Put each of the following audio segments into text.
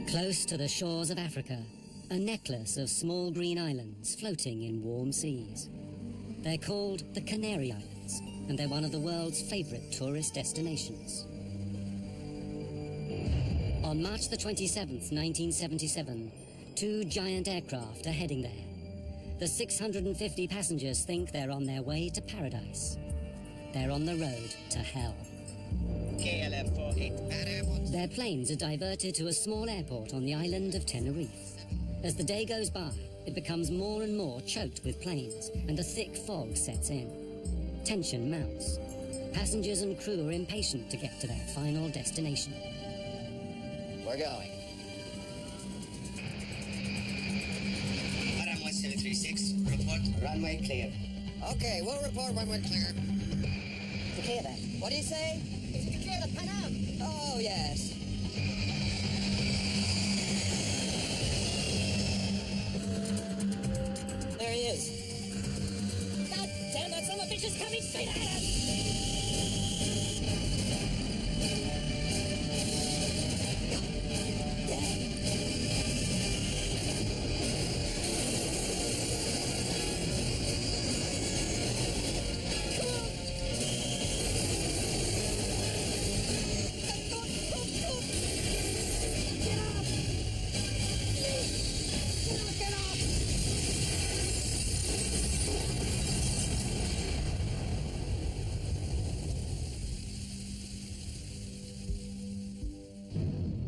Close to the shores of Africa, a necklace of small green islands floating in warm seas. They're called the Canary Islands, and they're one of the world's favourite tourist destinations. On March the 27th, 1977, two giant aircraft are heading there. The 650 passengers think they're on their way to paradise. They're on the road to hell. Their planes are diverted to a small airport on the island of Tenerife. As the day goes by, it becomes more and more choked with planes, and a thick fog sets in. Tension mounts. Passengers and crew are impatient to get to their final destination. We're going. Runway 736, report runway clear. Okay, we'll report runway clear. To clear then. What do you say? Is it to clear the Panam? Oh, yes. There he is. God damn, that son of a bitch is coming straight at us!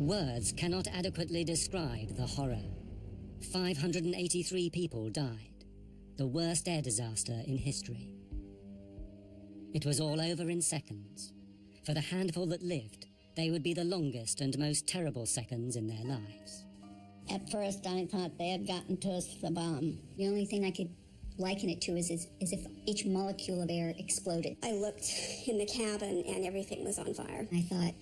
Words cannot adequately describe the horror. 583 people died. The worst air disaster in history. It was all over in seconds. For the handful that lived, they would be the longest and most terrible seconds in their lives. At first, I thought they had gotten to us with the bomb. The only thing I could liken it to is if each molecule of air exploded. I looked in the cabin and everything was on fire. I thought,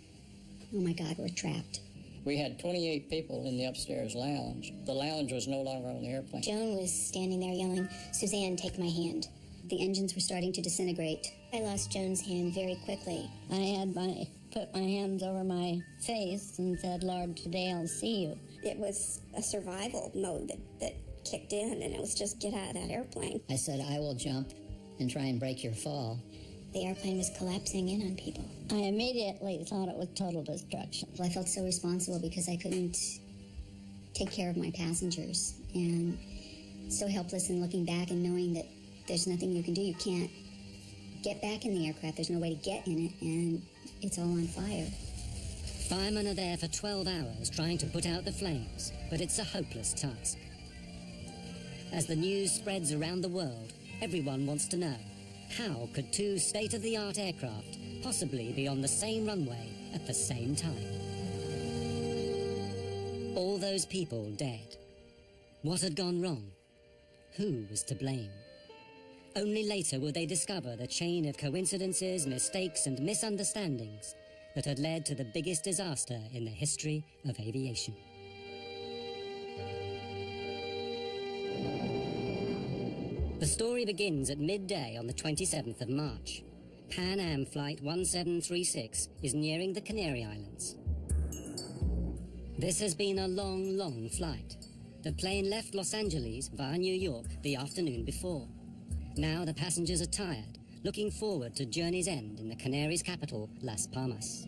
oh my God, we're trapped. We had 28 people in the upstairs lounge. The lounge was no longer on the airplane. Joan was standing there yelling, "Suzanne, take my hand." The engines were starting to disintegrate. I lost Joan's hand very quickly. I put my hands over my face and said, "Lord, today I'll see you." It was a survival mode that kicked in, and it was just get out of that airplane. I said, "I will jump and try and break your fall." The airplane was collapsing in on people. I immediately thought it was total destruction. Well, I felt so responsible because I couldn't take care of my passengers, and so helpless in looking back and knowing that there's nothing you can do. You can't get back in the aircraft. There's no way to get in it, and it's all on fire. Firemen are there for 12 hours trying to put out the flames, but it's a hopeless task. As the news spreads around the world, everyone wants to know, how could two state-of-the-art aircraft possibly be on the same runway at the same time? All those people dead. What had gone wrong? Who was to blame? Only later would they discover the chain of coincidences, mistakes, and misunderstandings that had led to the biggest disaster in the history of aviation. The story begins at midday on the 27th of March. Pan Am Flight 1736 is nearing the Canary Islands. This has been a long, long flight. The plane left Los Angeles via New York the afternoon before. Now the passengers are tired, looking forward to journey's end in the Canaries' capital, Las Palmas.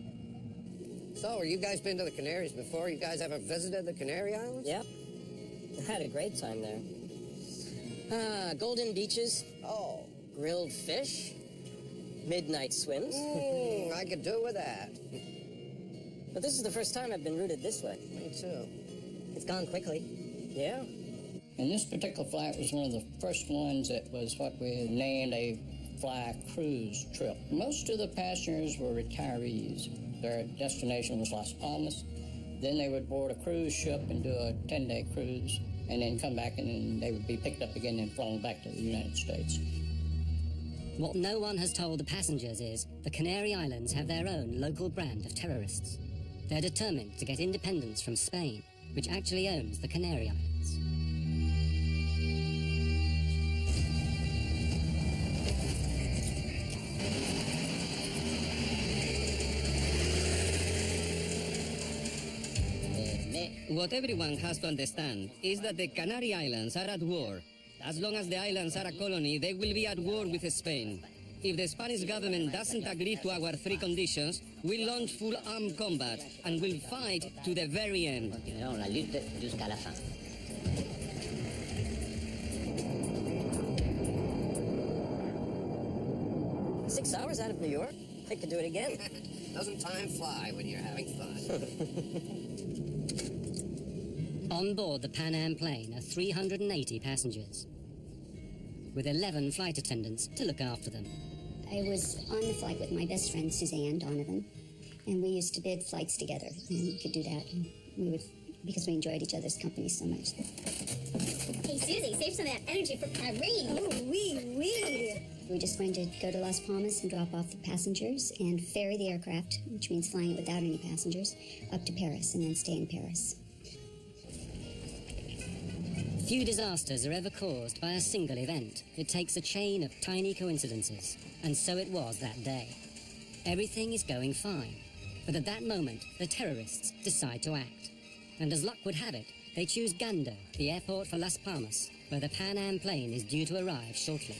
So, you guys been to the Canaries before? You guys ever visited the Canary Islands? Yep. I had a great time there. Golden beaches. Oh. Grilled fish. Midnight swims. I could do with that. But this is the first time I've been routed this way. Me too. It's gone quickly. Yeah. And this particular flight was one of the first ones that was what we named a fly cruise trip. Most of the passengers were retirees. Their destination was Las Palmas. Then they would board a cruise ship and do a 10-day cruise, and then come back and then they would be picked up again and flown back to the United States. What no one has told the passengers is the Canary Islands have their own local brand of terrorists. They're determined to get independence from Spain, which actually owns the Canary Islands. What everyone has to understand is that the Canary Islands are at war. As long as the islands are a colony, they will be at war with Spain. If the Spanish government doesn't agree to our three conditions, we'll launch full armed combat and we'll fight to the very end. Continuerons la lutte jusqu'à la fin. Six hours out of New York? I could do it again. Doesn't time fly when you're having fun? On board the Pan Am plane are 380 passengers, with 11 flight attendants to look after them. I was on the flight with my best friend, Suzanne Donovan, and we used to bid flights together, and we could do that, and we would, because we enjoyed each other's company so much. Hey, Susie, save some of that energy for Paris. Oh, oui. We're just going to go to Las Palmas and drop off the passengers and ferry the aircraft, which means flying it without any passengers, up to Paris and then stay in Paris. Few disasters are ever caused by a single event. It takes a chain of tiny coincidences, and so it was that day. Everything is going fine, but at that moment, the terrorists decide to act. And as luck would have it, they choose Gando, the airport for Las Palmas, where the Pan Am plane is due to arrive shortly.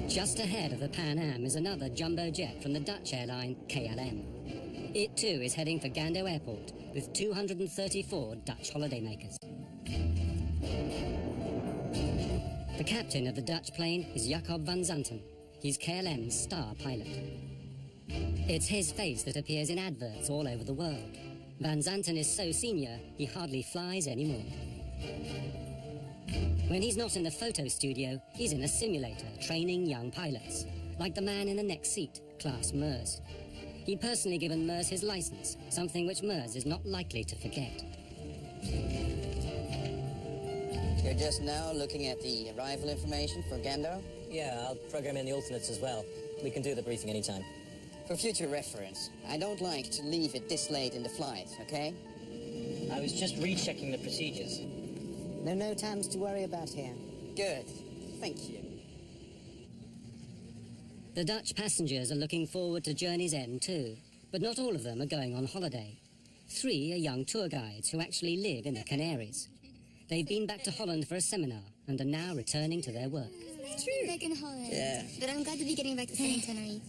Just ahead of the Pan Am is another jumbo jet from the Dutch airline KLM. It too is heading for Gando Airport with 234 Dutch holidaymakers. The captain of the Dutch plane is Jacob van Zanten. He's KLM's star pilot. It's his face that appears in adverts all over the world. Van Zanten is so senior, he hardly flies anymore. When he's not in the photo studio, he's in a simulator training young pilots, like the man in the next seat, Klaas Meurs. He'd personally given Meurs his license, something which Meurs is not likely to forget. You're just now looking at the arrival information for Gando? Yeah, I'll program in the alternates as well. We can do the briefing anytime. For future reference, I don't like to leave it this late in the flight, okay? I was just rechecking the procedures. There are no times to worry about here. Good. Thank you. The Dutch passengers are looking forward to journey's end too, but not all of them are going on holiday. 3 are young tour guides who actually live in the Canaries. They've been back to Holland for a seminar and are now returning to their work. It's true. Back in Holland. Yeah. But I'm glad to be getting back to San Antonio.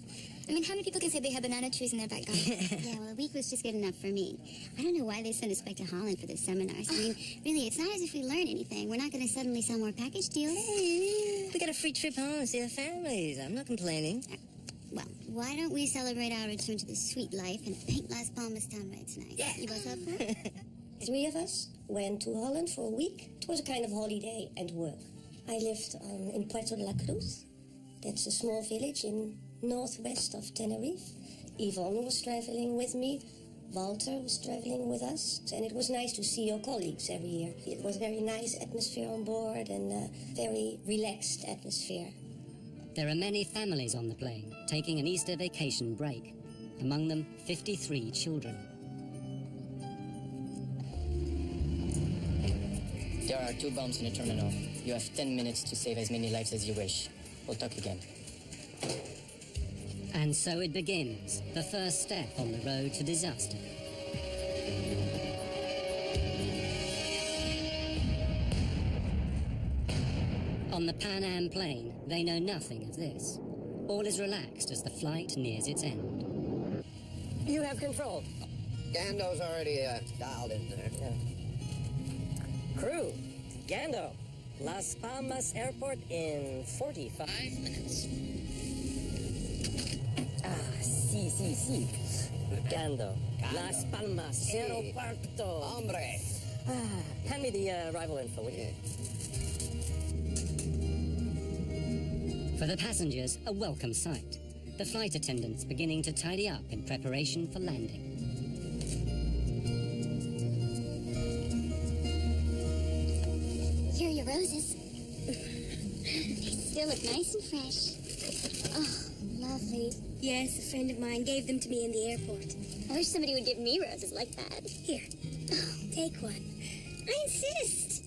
I mean, how many people can say they have banana trees in their back garden? Yeah, well, a week was just good enough for me. I don't know why they sent us back to Holland for this seminars. I mean, really, it's not as if we learn anything. We're not going to suddenly sell more package deals. Hey, we got a free trip home to see our families. I'm not complaining. Well, why don't we celebrate our return to the sweet life and paint Las Palmas town right tonight? Yeah. You both up for it? 3 of us went to Holland for a week. It was a kind of holiday and work. I lived in Puerto de la Cruz. That's a small village in northwest of Tenerife. Yvonne was traveling with me. Walter was traveling with us. And it was nice to see your colleagues every year. It was a very nice atmosphere on board and a very relaxed atmosphere. There are many families on the plane, taking an Easter vacation break. Among them, 53 children. There are 2 bombs in the terminal. You have 10 minutes to save as many lives as you wish. We'll talk again. And so it begins, the first step on the road to disaster. On the Pan Am plane, they know nothing of this. All is relaxed as the flight nears its end. You have control. Gando's already dialed in there. Yeah. Crew, Gando, Las Palmas Airport in 45 minutes. Sí. Gando, Las Palmas Aeropuerto. Hombre. Hand me the arrival info, will you? For the passengers, a welcome sight. The flight attendants beginning to tidy up in preparation for landing. Here are your roses. They still look nice and fresh. Oh, lovely. Yes, a friend of mine gave them to me in the airport. I wish somebody would give me roses like that. Here, take one. I insist.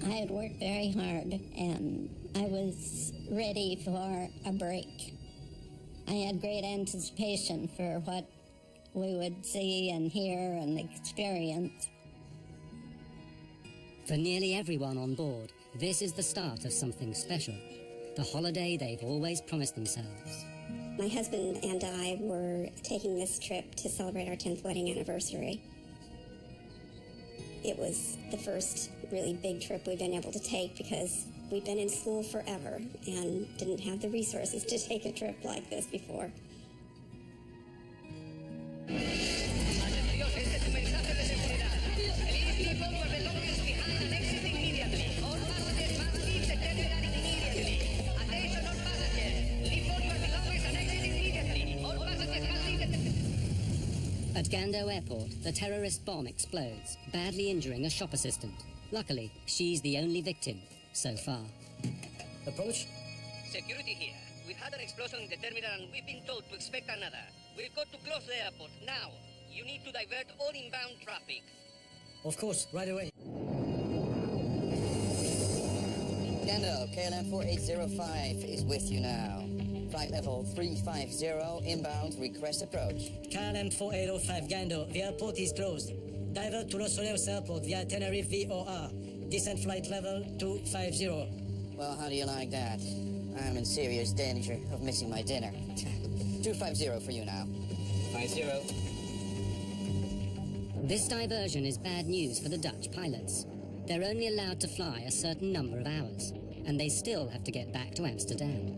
I had worked very hard, and I was ready for a break. I had great anticipation for what we would see and hear and experience. For nearly everyone on board, this is the start of something special, the holiday they've always promised themselves. My husband and I were taking this trip to celebrate our 10th wedding anniversary. It was the first really big trip we've been able to take because we'd been in school forever and didn't have the resources to take a trip like this before. At Gando Airport, the terrorist bomb explodes, badly injuring a shop assistant. Luckily, she's the only victim so far. Approach. Security here. We've had an explosion in the terminal and we've been told to expect another. We've got to close the airport now. You need to divert all inbound traffic. Of course, right away. Gando, KLM 4805 is with you now. Flight level 350, inbound, request approach. KLM 4805 Gando, the airport is closed. Divert to Los Olivos Airport via Tenerife VOR. Descent flight level 250. Well, how do you like that? I'm in serious danger of missing my dinner. 250 for you now. 50. This diversion is bad news for the Dutch pilots. They're only allowed to fly a certain number of hours, and they still have to get back to Amsterdam.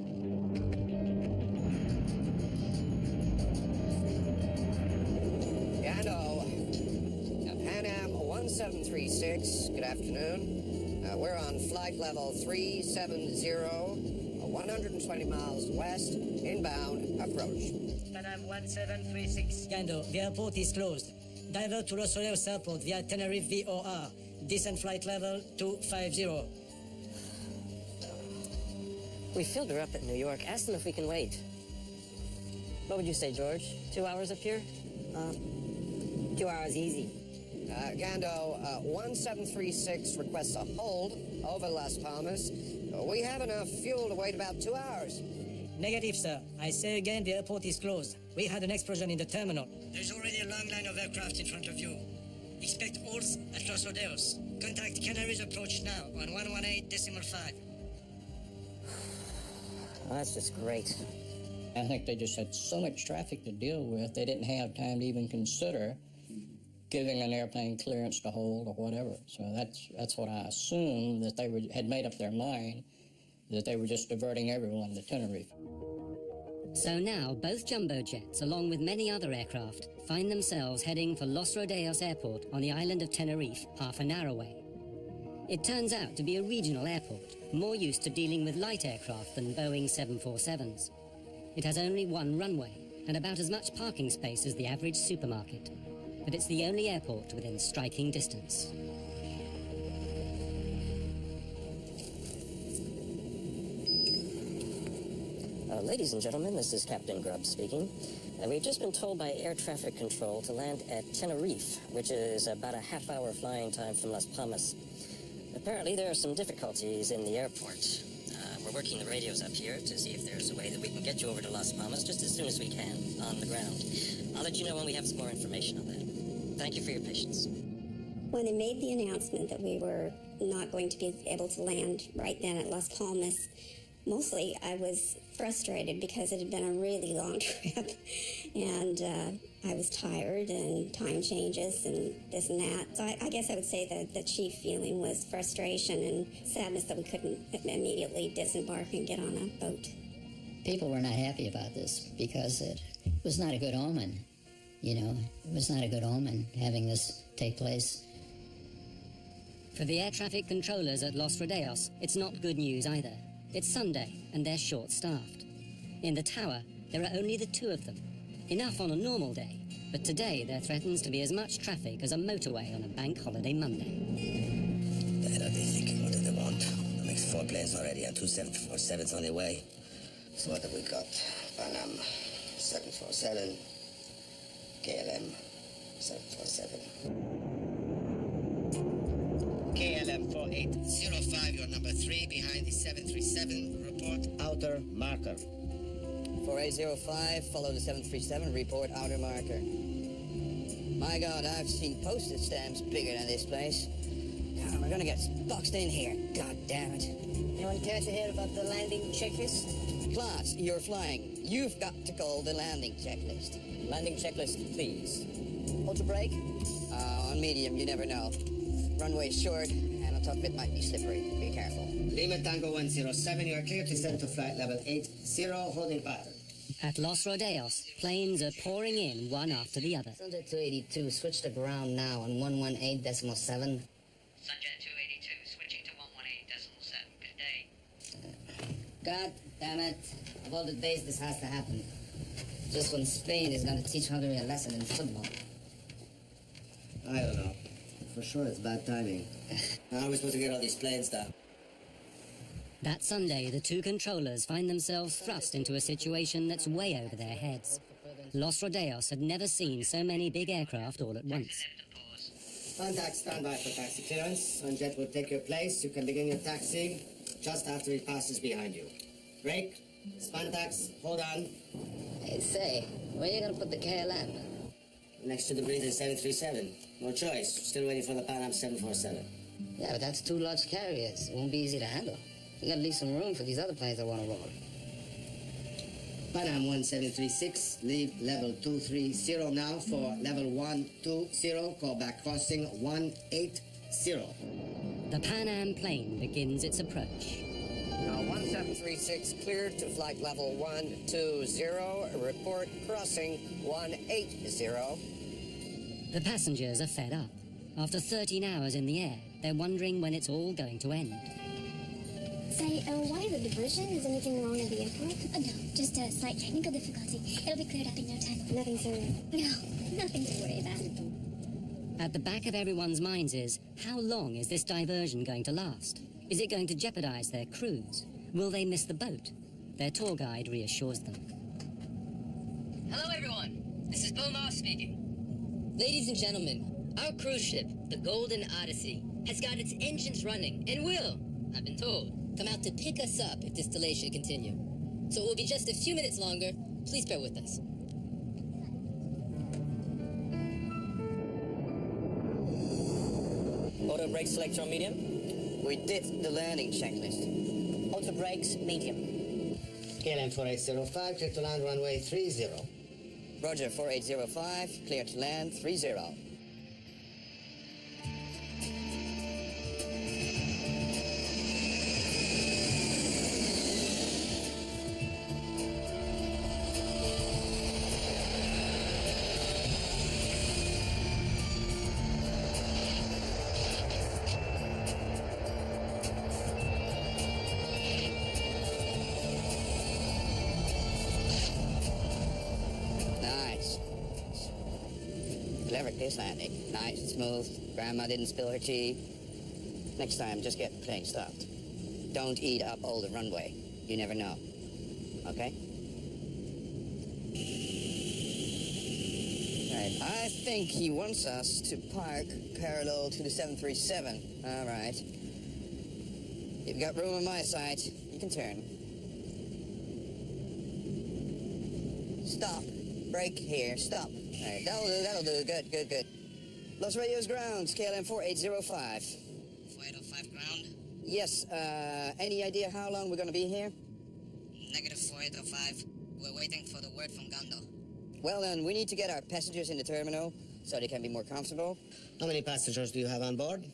Gando, Pan Am 1736, good afternoon. We're on flight level 370, 120 miles west, inbound, approach. Pan Am 1736 Gando, the airport is closed. Divert to Los Olivos Airport via Tenerife VOR. Descent flight level 250. We filled her up at New York. Ask them if we can wait. What would you say, George? 2 hours up here? 2 hours easy. Gando, 1736 requests a hold over Las Palmas. We have enough fuel to wait about 2 hours. Negative, sir. I say again, the airport is closed. We had an explosion in the terminal. There's already a long line of aircraft in front of you. Expect halts at Los Rodeos. Contact Canaries approach now on 118.5. Oh, that's just great. I think they just had so much traffic to deal with, they didn't have time to even consider giving an airplane clearance to hold or whatever. So that's what I assumed, that they had made up their mind, that they were just diverting everyone to Tenerife. So now, both jumbo jets, along with many other aircraft, find themselves heading for Los Rodeos Airport on the island of Tenerife, half an hour away. It turns out to be a regional airport, more used to dealing with light aircraft than Boeing 747s. It has only one runway, and about as much parking space as the average supermarket. But it's the only airport within striking distance. Ladies and gentlemen, this is Captain Grubb speaking. We've just been told by air traffic control to land at Tenerife, which is about a half-hour flying time from Las Palmas. Apparently, there are some difficulties in the airport. We're working the radios up here to see if there's a way that we can get you over to Las Palmas just as soon as we can on the ground. I'll let you know when we have some more information on that. Thank you for your patience. When they made the announcement that we were not going to be able to land right then at Las Palmas, mostly I was frustrated because it had been a really long trip, and I was tired, and time changes and this and that. So I guess I would say that the chief feeling was frustration and sadness that we couldn't immediately disembark and get on a boat. People were not happy about this because it was not a good omen. You know, it was not a good omen having this take place. For the air traffic controllers at Los Rodeos, it's not good news either. It's Sunday, and they're short-staffed. In the tower, there are only the two of them. Enough on a normal day, but today there threatens to be as much traffic as a motorway on a bank holiday Monday. What are they thinking? What do they want? The next 4 planes already and 2 747s on the way. So what have we got? Pan Am 747, KLM 747. KLM KLM 4805, you're number 3 behind the 737. Report outer marker. 4805, follow the 737, report outer marker. My God, I've seen postage stamps bigger than this place. God, we're gonna get boxed in here. God damn it. Anyone care to hear about the landing checklist? Class, you're flying. You've got to call the landing checklist. Landing checklist, please. Auto brake? On medium, you never know. Runway's short, and on top of it might be slippery. Be careful. Lima Tango 107, you are clear to descend to flight level 80, holding pattern. At Los Rodeos, planes are pouring in one after the other. Subject 282, switch to ground now on 118.7. Subject 282, switching to 118.7. Good day. God damn it. Of all the days this has to happen. Just when Spain is going to teach Hungary a lesson in football. I don't know. For sure it's bad timing. How are we supposed to get all these planes down? That Sunday, the two controllers find themselves thrust into a situation that's way over their heads. Los Rodeos had never seen so many big aircraft all at once. Contact standby for taxi clearance. Sunjet will take your place. You can begin your taxi just after he passes behind you. Brake, Spantax, hold on. Hey, say, where are you going to put the KLM? Next to the breathing 737. No choice. Still waiting for the Pan Am 747. Yeah, but that's 2 large carriers. It won't be easy to handle. You got to leave some room for these other planes that want to roll. Pan Am 1736, leave level 230 now for level 120, call back crossing 180. The Pan Am plane begins its approach. 1736 cleared to flight level 120, report crossing 180. The passengers are fed up. After 13 hours in the air, they're wondering when it's all going to end. Say, why the diversion? Is anything wrong at the airport? No, just a slight technical difficulty. It'll be cleared up in no time. Nothing serious? No, nothing to worry about. At the back of everyone's minds is, how long is this diversion going to last? Is it going to jeopardize their cruise? Will they miss the boat? Their tour guide reassures them. Hello, everyone. This is Bill Moss speaking. Ladies and gentlemen, our cruise ship, the Golden Odyssey, has got its engines running and will, I've been told, come out to pick us up if this delay should continue. So it will be just a few minutes longer. Please bear with us. Auto brake selector on medium? We did the landing checklist. Auto brakes, medium. KLM 4805, clear to land runway 30. Roger, 4805, clear to land 30. This landing. Nice and smooth. Grandma didn't spill her tea. Next time, just get the plane stopped. Don't eat up all the runway. You never know. Okay? Right. I think he wants us to park parallel to the 737. All right. You've got room on my side. You can turn. Stop. Brake here. Stop. All right, that'll do. Good. Los Radios grounds, KLM 4805. 4805 ground? Yes, any idea how long we're gonna be here? Negative 4805. We're waiting for the word from Gondo. Well then, we need to get our passengers in the terminal so they can be more comfortable. How many passengers do you have on board?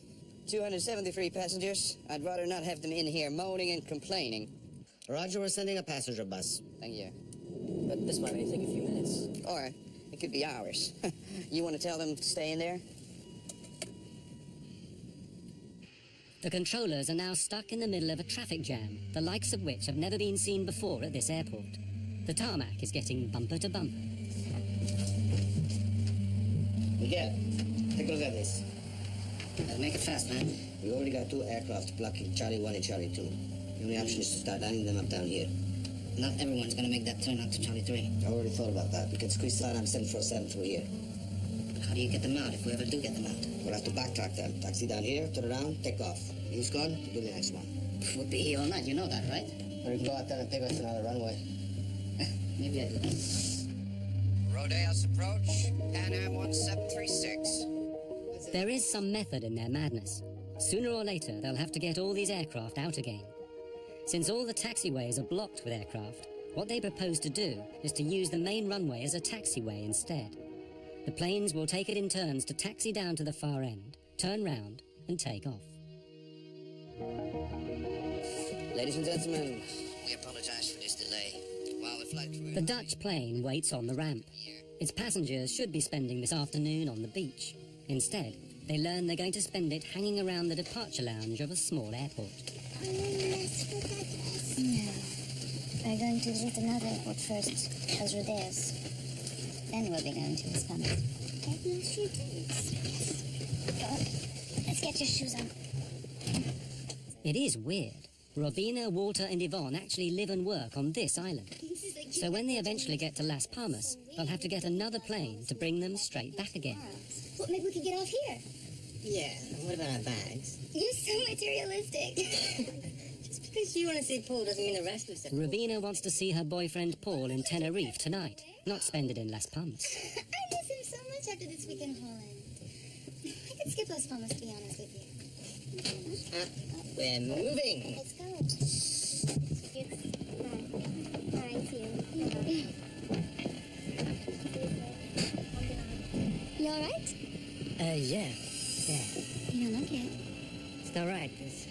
273 passengers. I'd rather not have them in here moaning and complaining. Roger, we're sending a passenger bus. Thank you. But this might only take a few minutes. Or it could be hours. You want to tell them to stay in there? The controllers are now stuck in the middle of a traffic jam, the likes of which have never been seen before at this airport. The tarmac is getting bumper to bumper. Miguel, take a look at this. Make it fast, man. We already got 2 aircraft blocking Charlie 1 and Charlie 2. The only option is to start lining them up down here. Not everyone's gonna make that turn out to Charlie 3. I already thought about that. We can squeeze Pan Am 747 through here. How do you get them out if we ever do get them out? We'll have to backtrack them. Taxi down here, turn around, take off. He's gone, do the next one. We'll be here all night, you know that, right? Or you can go out there and take us to another runway. Maybe I do that. Rodeos approach, Pan Am 1736. There is some method in their madness. Sooner or later, they'll have to get all these aircraft out again. Since all the taxiways are blocked with aircraft, what they propose to do is to use the main runway as a taxiway instead. The planes will take it in turns to taxi down to the far end, turn round, and take off. Ladies and gentlemen, we apologize for this delay. While the flight crew... The Dutch plane waits on the ramp. Its passengers should be spending this afternoon on the beach. Instead, they learn they're going to spend it hanging around the departure lounge of a small airport. No. We're going to visit another airport first, as Rodeos. Then we'll be going to Las Palmas. Yes. Go on. Let's get your shoes on. It is weird. Robina, Walter and Yvonne actually live and work on this island. So when they eventually get to Las Palmas, they'll have to get another plane to bring them straight back again. Well, maybe we could get off here. Yeah, what about our bags? You're so materialistic. Just because you want to see Paul doesn't mean the rest of us... Robina wants to see her boyfriend Paul in Tenerife tonight, not spend it in Las Palmas. I miss him so much after this week in Holland. I could skip Las Palmas, to be honest with you. We're moving. Let's go. All right, see you. You all right? Yeah. You don't look it. It's all right. There's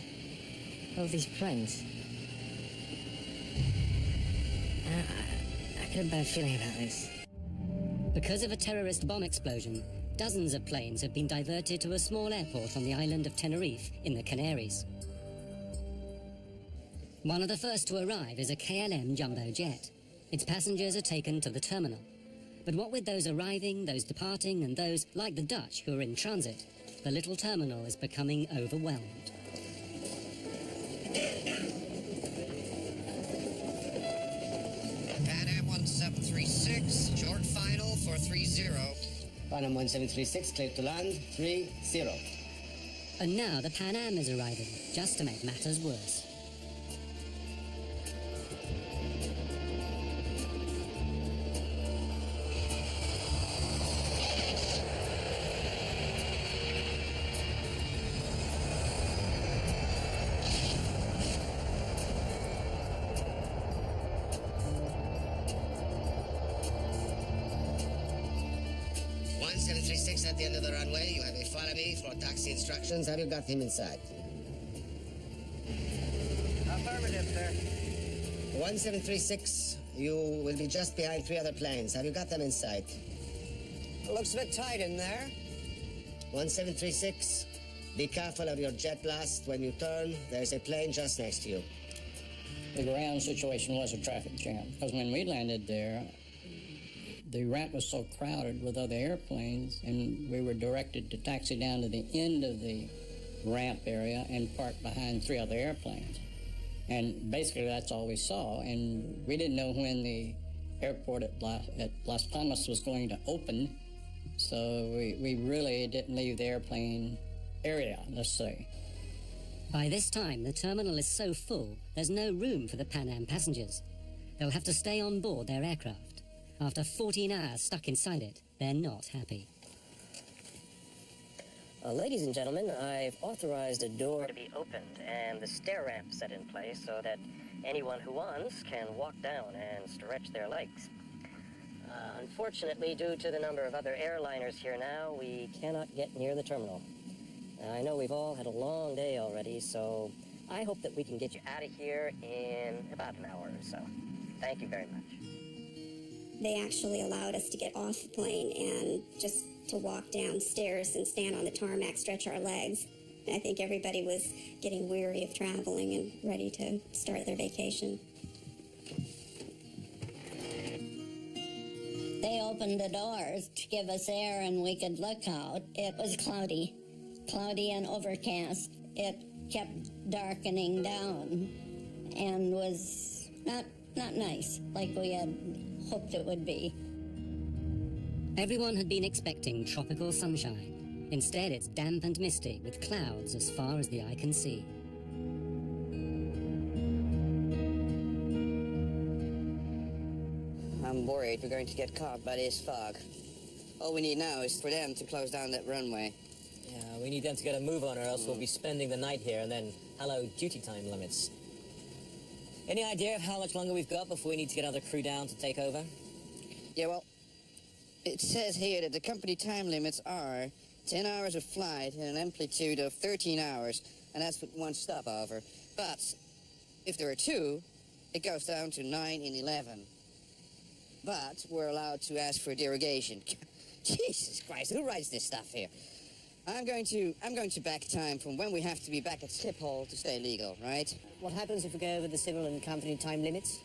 all these planes. I get a bad feeling about this. Because of a terrorist bomb explosion, dozens of planes have been diverted to a small airport on the island of Tenerife in the Canaries. One of the first to arrive is a KLM jumbo jet. Its passengers are taken to the terminal. But what with those arriving, those departing, and those, like the Dutch, who are in transit, the little terminal is becoming overwhelmed. Pan Am 1736, short final for 30. Pan Am 1736, clear to land, 30. And now the Pan Am is arriving, just to make matters worse. At the end of the runway, you have a follow me for taxi instructions. Have you got him inside? Affirmative, sir. 1736, you will be just behind 3 other planes. Have you got them inside? Looks a bit tight in there. 1736, be careful of your jet blast. When you turn, there's a plane just next to you. The ground situation was a traffic jam, because when we landed there, the ramp was so crowded with other airplanes, and we were directed to taxi down to the end of the ramp area and park behind 3 other airplanes. And basically that's all we saw, and we didn't know when the airport at Las Palmas was going to open, so we really didn't leave the airplane area, let's say. By this time, the terminal is so full, there's no room for the Pan Am passengers. They'll have to stay on board their aircraft. After 14 hours stuck inside it, they're not happy. Ladies and gentlemen, I've authorized a door to be opened and the stair ramp set in place so that anyone who wants can walk down and stretch their legs. Unfortunately, due to the number of other airliners here now, we cannot get near the terminal. I know we've all had a long day already, so I hope that we can get you out of here in about an hour or so. Thank you very much. They actually allowed us to get off the plane and just to walk downstairs and stand on the tarmac, stretch our legs. I think everybody was getting weary of traveling and ready to start their vacation. They opened the doors to give us air and we could look out. It was cloudy and overcast. It kept darkening down and was not nice like we had hoped it would be. Everyone had been expecting tropical sunshine. Instead, it's damp and misty with clouds as far as the eye can see. I'm worried we're going to get caught by this fog. All we need now is for them to close down that runway. Yeah, we need them to get a move on or else we'll be spending the night here and then, hello, duty time limits. Any idea of how much longer we've got before we need to get other crew down to take over? Yeah, well, it says here that the company time limits are 10 hours of flight and an amplitude of 13 hours, and that's with one stopover. But if there are two, it goes down to 9 and 11. But we're allowed to ask for derogation. Jesus Christ, who writes this stuff here? I'm going to back time from when we have to be back at Schiphol to stay legal, right? What happens if we go over the civil and company time limits?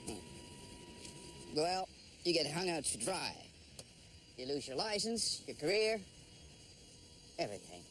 Well, you get hung out to dry. You lose your license, your career, everything.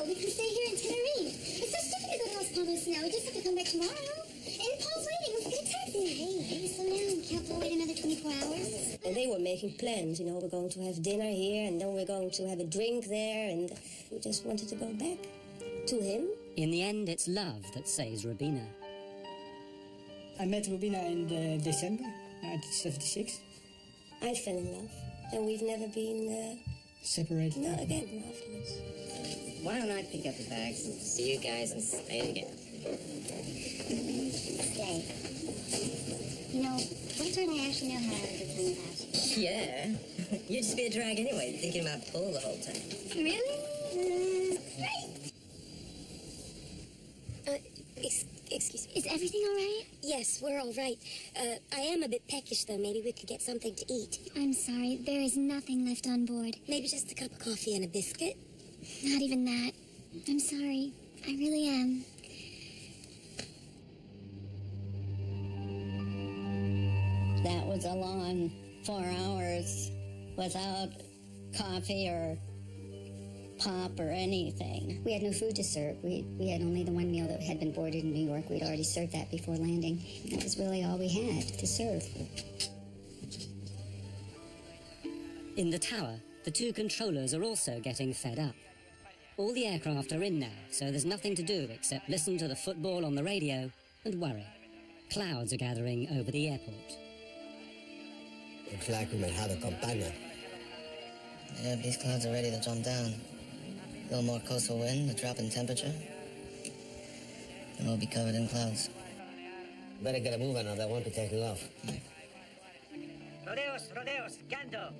We can stay here in Tenerife. It's so stupid to go to Las Palmas now. We just have to come back tomorrow. And Paul's waiting. Let's get a taxi. Hey, slow down. Can't Paul wait another 24 hours? And they were making plans, you know, we're going to have dinner here, and then we're going to have a drink there, and we just wanted to go back to him. In the end, it's love that saves Rubina. I met Rubina in December 1976. I fell in love, and we've never been separated. No, again afterwards. Why don't I pick up the bags and see you guys and stay together? Stay. You know, what don't I actually know how to pretend about you? Yeah. You'd just be a drag anyway, thinking about Paul the whole time. Really? Great. Excuse me. Is everything all right? Yes, we're all right. I am a bit peckish, though. Maybe we could get something to eat. I'm sorry. There is nothing left on board. Maybe just a cup of coffee and a biscuit? Not even that. I'm sorry. I really am. That was a long 4 hours without coffee or pop or anything. We had no food to serve. We had only the one meal that had been boarded in New York. We'd already served that before landing. That was really all we had to serve. In the tower, the two controllers are also getting fed up. All the aircraft are in now, so there's nothing to do except listen to the football on the radio and worry. Clouds are gathering over the airport. Looks like we may have a companion. Yeah, these clouds are ready to jump down. A little more coastal wind, a drop in temperature, and we'll be covered in clouds. Better get a move on or they won't be taking off. Rodeos, Gando.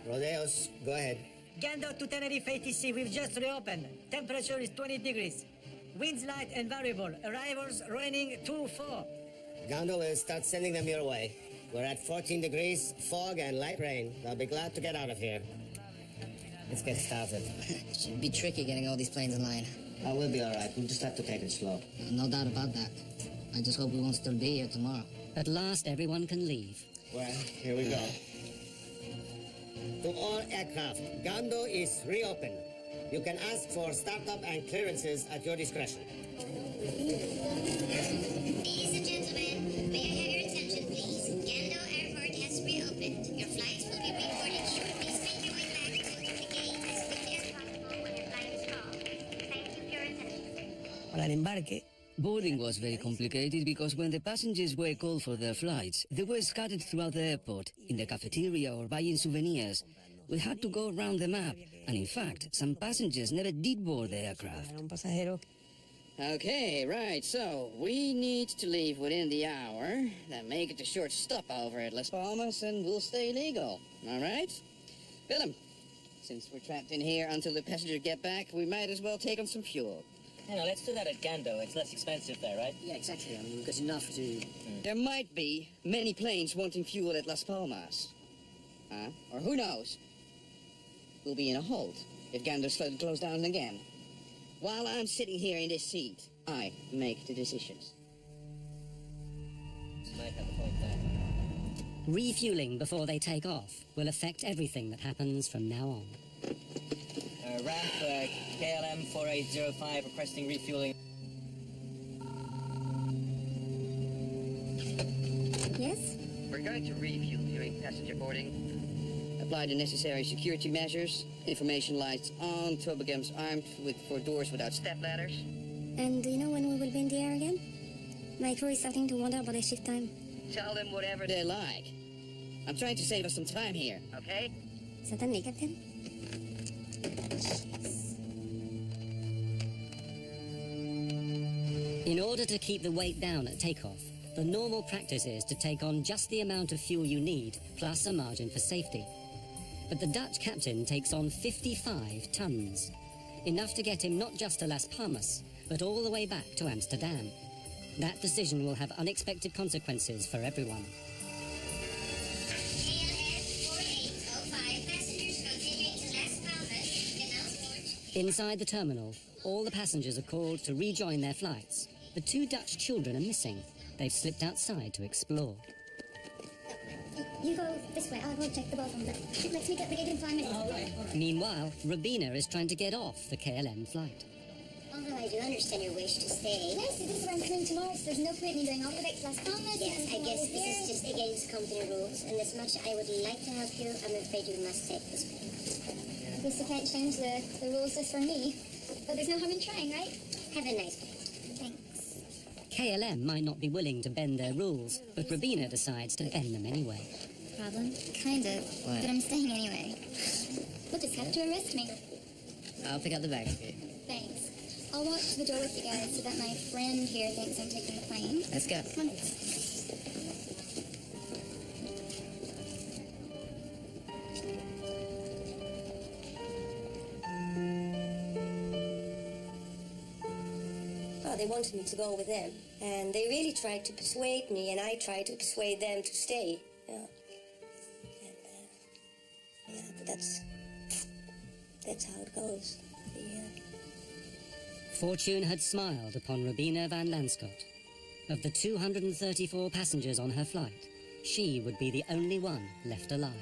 Rodeos, go ahead. Gando to Tenerife ATC, we've just reopened. Temperature is 20 degrees. Winds light and variable. Arrivals raining 2-4. Gondolas, start sending them your way. We're at 14 degrees, fog and light rain. They'll be glad to get out of here. Let's get started. It should be tricky getting all these planes in line. Oh, we'll be all right. We'll just have to take it slow. No doubt about that. I just hope we won't still be here tomorrow. At last, everyone can leave. Well, here we go. To all aircraft, Gando is reopened. You can ask for startup and clearances at your discretion. Ladies and gentlemen, may I have your attention, please? Gando Airport has reopened. Your flights will be reported shortly. Make your way back to the gate as quickly as possible when your flight is called. Thank you for your attention. Para el embarque. Boarding was very complicated because when the passengers were called for their flights, they were scattered throughout the airport, in the cafeteria or buying souvenirs. We had to go around the map, and in fact, some passengers never did board the aircraft. Okay, right, so we need to leave within the hour, then make it a short stopover at Las Palmas, and we'll stay legal, all right? Willem, since we're trapped in here until the passengers get back, we might as well take on some fuel. Yeah, let's do that at Gando. It's less expensive there, right? Yeah, exactly. I mean, we've got enough to... There might be many planes wanting fuel at Las Palmas. Or who knows? We'll be in a hold if Gando's slow to close down again. While I'm sitting here in this seat, I make the decisions. Might have a point there. Refueling before they take off will affect everything that happens from now on. Ramp KLM 4805 requesting refueling. We're going to refuel during passenger boarding. Apply the necessary security measures. Information lights on. Toboggans armed for doors without step ladders. And do you know when we will be in the air again? My crew is starting to wonder about their shift time. Tell them whatever they like. I'm trying to save us some time here, okay? Certainly, Captain. In order to keep the weight down at takeoff, the normal practice is to take on just the amount of fuel you need, plus a margin for safety. But the Dutch captain takes on 55 tons, enough to get him not just to Las Palmas, but all the way back to Amsterdam. That decision will have unexpected consequences for everyone. Inside the terminal, all the passengers are called to rejoin their flights. The 2 Dutch children are missing. They've slipped outside to explore. You go this way, I'll go check the boat on that. Let's meet at the gate in 5 minutes. Meanwhile, Rabina is trying to get off the KLM flight. Although I do understand your wish to stay. Yes, this is where I'm coming tomorrow, so there's no point in me going all the way to Las Palmas. Yes, I guess this is just against company rules, and as much I would like to help you, I'm afraid you must take this way. I guess I can't change the rules just for me, but there's no harm in trying, right? Have a nice day. Thanks. KLM might not be willing to bend their rules, but Rabina decides to bend them anyway. Problem? Kind of. What? But I'm staying anyway. We'll just have to arrest me. I'll pick up the bags. Thanks. I'll walk to the door with you guys so that my friend here thinks I'm taking the plane. Let's go. Come on. Oh, they wanted me to go with them. And they really tried to persuade me, and I tried to persuade them to stay. Yeah. And, but that's how it goes. Fortune had smiled upon Rabina van Lanschot. Of the 234 passengers on her flight, she would be the only one left alive.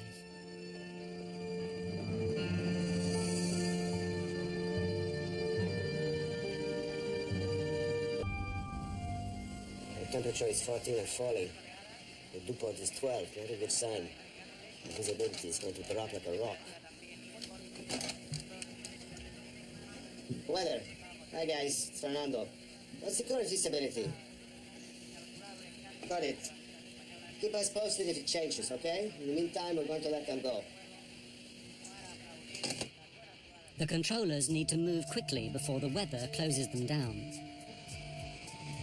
The temperature is 14 and falling. The dew point is 12, not a good sign. The visibility is going to drop like a rock. Weather. Hi guys, it's Fernando. What's the current visibility? Got it. Keep us posted if it changes, okay? In the meantime, we're going to let them go. The controllers need to move quickly before the weather closes them down.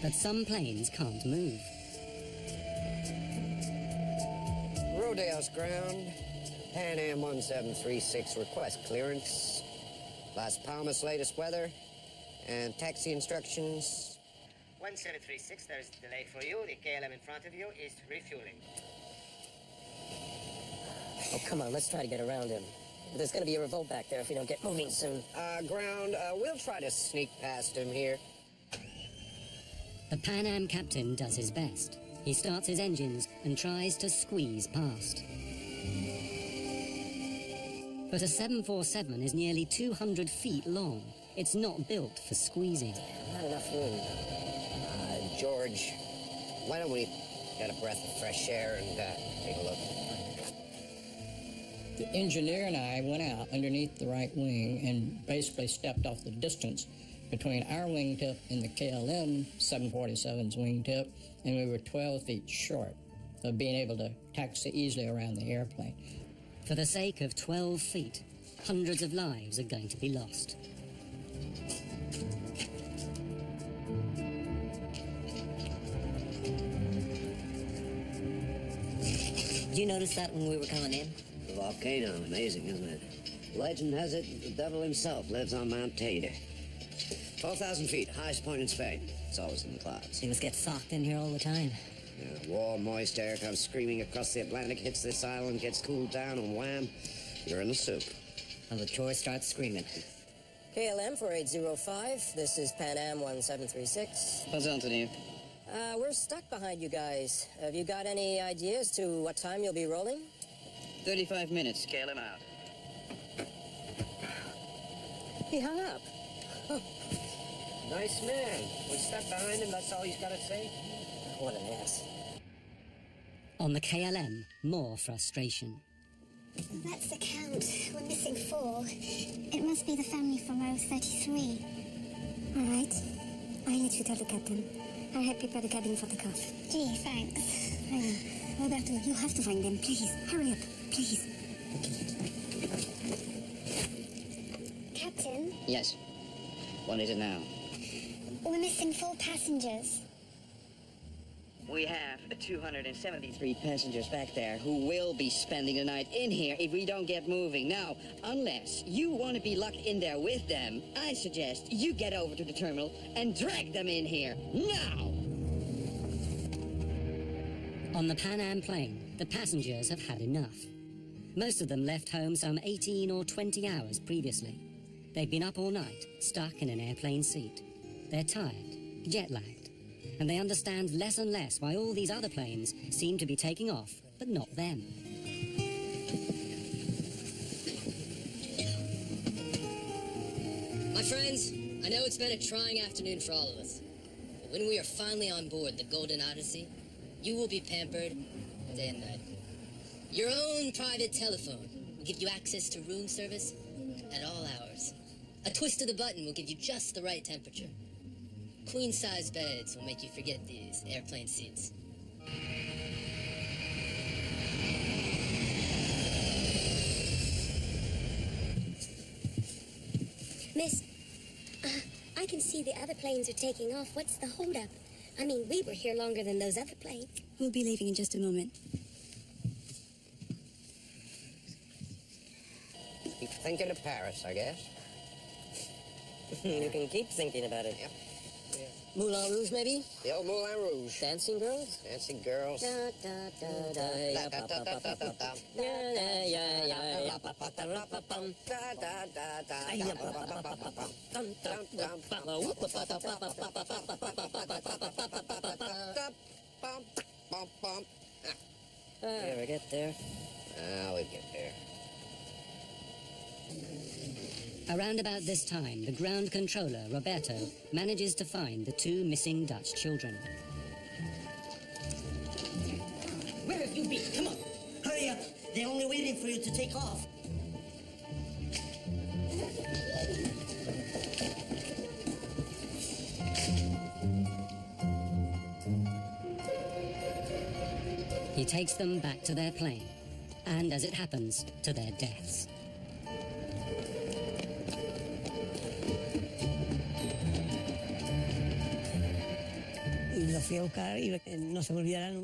But some planes can't move. Rodeo's ground. Pan Am 1736 request clearance. Las Palmas latest weather. And taxi instructions. 1736, there's a delay for you. The KLM in front of you is refueling. Oh, come on, let's try to get around him. There's going to be a revolt back there if we don't get moving soon. Ground, we'll try to sneak past him here. The Pan Am captain does his best. He starts his engines and tries to squeeze past. But a 747 is nearly 200 feet long. It's not built for squeezing. Not enough room. George, why don't we get a breath of fresh air and take a look? The engineer and I went out underneath the right wing and basically stepped off the distance between our wingtip and the KLM 747's wingtip, and we were 12 feet short of being able to taxi easily around the airplane. For the sake of 12 feet, hundreds of lives are going to be lost. Did you notice that when we were coming in? The volcano, amazing, isn't it? Legend has it the devil himself lives on Mount Mayday. 12,000 feet, highest point in Spain. It's always in the clouds. You must get socked in here all the time. Yeah, warm, moist air comes screaming across the Atlantic, hits this island, gets cooled down, and wham, you're in the soup. And the tourists start screaming. KLM 4805, this is Pan Am 1736. What's on to you? We're stuck behind you guys. Have you got any ideas to what time you'll be rolling? 35 minutes, KLM out. He hung up. Oh. Nice man. We're stuck behind him, that's all he's got to say? What an ass. On the KLM, more frustration. That's the count. We're missing 4. It must be the family from row 33. All right. I'll let you tell the captain. I'll help prepare the cabin for the cuff. Gee, thanks. I know. Roberto, you have to find them. Please, hurry up. Please. Captain, Yes. What is it now? we're missing 4 passengers. We have 273 passengers back there who will be spending the night in here if we don't get moving. Now, unless you want to be locked in there with them, I suggest you get over to the terminal and drag them in here now! On the Pan Am plane, the passengers have had enough. Most of them left home some 18 or 20 hours previously. They've been up all night, stuck in an airplane seat. They're tired, jet-lagged, and they understand less and less why all these other planes seem to be taking off, but not them. My friends, I know it's been a trying afternoon for all of us. But when we are finally on board the Golden Odyssey, you will be pampered day and night. Your own private telephone will give you access to room service at all hours. A twist of the button will give you just the right temperature. Queen-size beds will make you forget these airplane seats. Miss, I can see the other planes are taking off. What's the holdup? I mean, we were here longer than those other planes. We'll be leaving in just a moment. Keep thinking of Paris, I guess. You can keep thinking about it. Yep. Moulin Rouge, maybe? The old Moulin Rouge. Dancing girls? Dancing girls. You ever get there? We'll get there. Around about this time, the ground controller, Roberto, manages to find the 2 missing Dutch children. Where have you been? Come on, hurry up. They're only waiting for you to take off. He takes them back to their plane, and as it happens, to their deaths.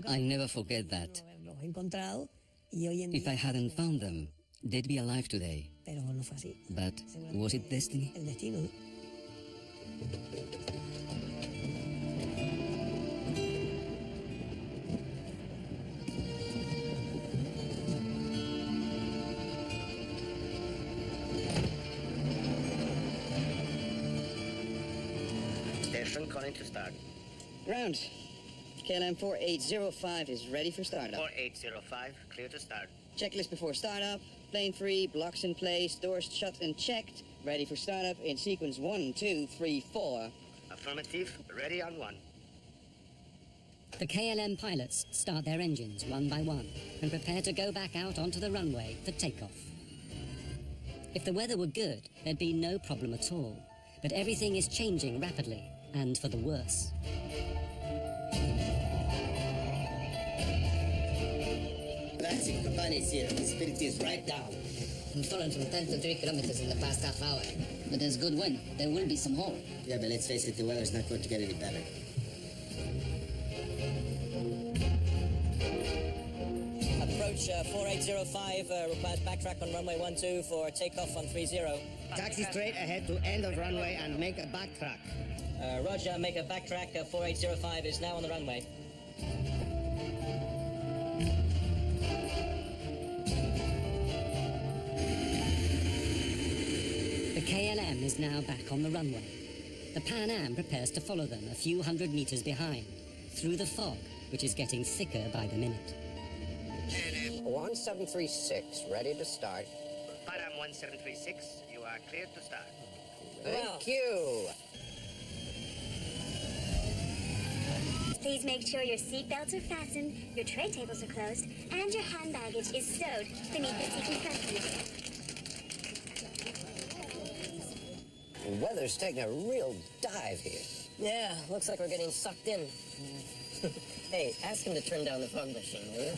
I'll never forget that. If I hadn't found them, they'd be alive today. But was it destiny? Station calling to start. Ground. KLM 4805 is ready for startup. 4805, clear to start. Checklist before startup. Plane free, blocks in place, doors shut and checked. Ready for startup in sequence 1, 2, 3, 4. Affirmative, ready on 1. The KLM pilots start their engines one by one and prepare to go back out onto the runway for takeoff. If the weather were good, there'd be no problem at all. But everything is changing rapidly, and for the worse. Ragazzi, company is here. The spirit is right down. We've fallen from 10 to 3 kilometers in the past half hour. But there's good wind. There will be some hole. Yeah, but let's face it, the weather's not going to get any better. Approach 4805 requires backtrack on runway 12 for takeoff on 30. Taxi straight ahead to end of runway and make a backtrack. Roger, make a backtrack. 4805 is now on the runway. The KLM is now back on the runway. The Pan Am prepares to follow them a few hundred meters behind, through the fog, which is getting thicker by the minute. 1736, ready to start. Pan Am 1736, you are clear to start. Thank you. Please make sure your seatbelts are fastened, your tray tables are closed, and your hand baggage is stowed beneath the seat in front of you. The weather's taking a real dive here. Yeah, looks like we're getting sucked in. Hey, ask him to turn down the fog machine, will you?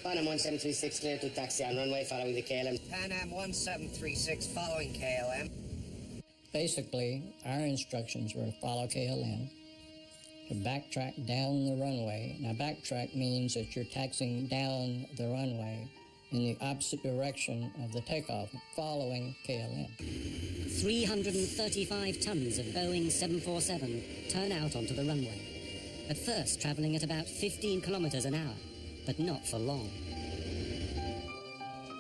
Pan Am 1736 clear to taxi on runway following the KLM. Pan Am 1736 following KLM. Basically, our instructions were to follow KLM, to backtrack down the runway. Now, backtrack means that you're taxiing down the runway in the opposite direction of the takeoff, following KLM. 335 tons of Boeing 747 turn out onto the runway, at first traveling at about 15 kilometers an hour, but not for long.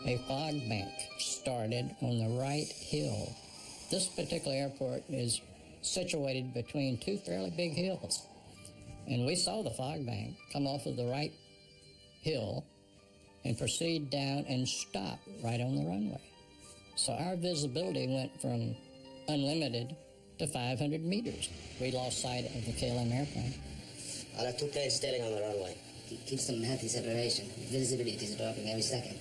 A fog bank started on the right hill. This particular airport is situated between two fairly big hills. And we saw the fog bank come off of the right hill and proceed down and stop right on the runway. So our visibility went from unlimited to 500 meters. We lost sight of the KLM airplane. I'll have two planes sailing on the runway. Keep some healthy separation. Visibility is dropping every second.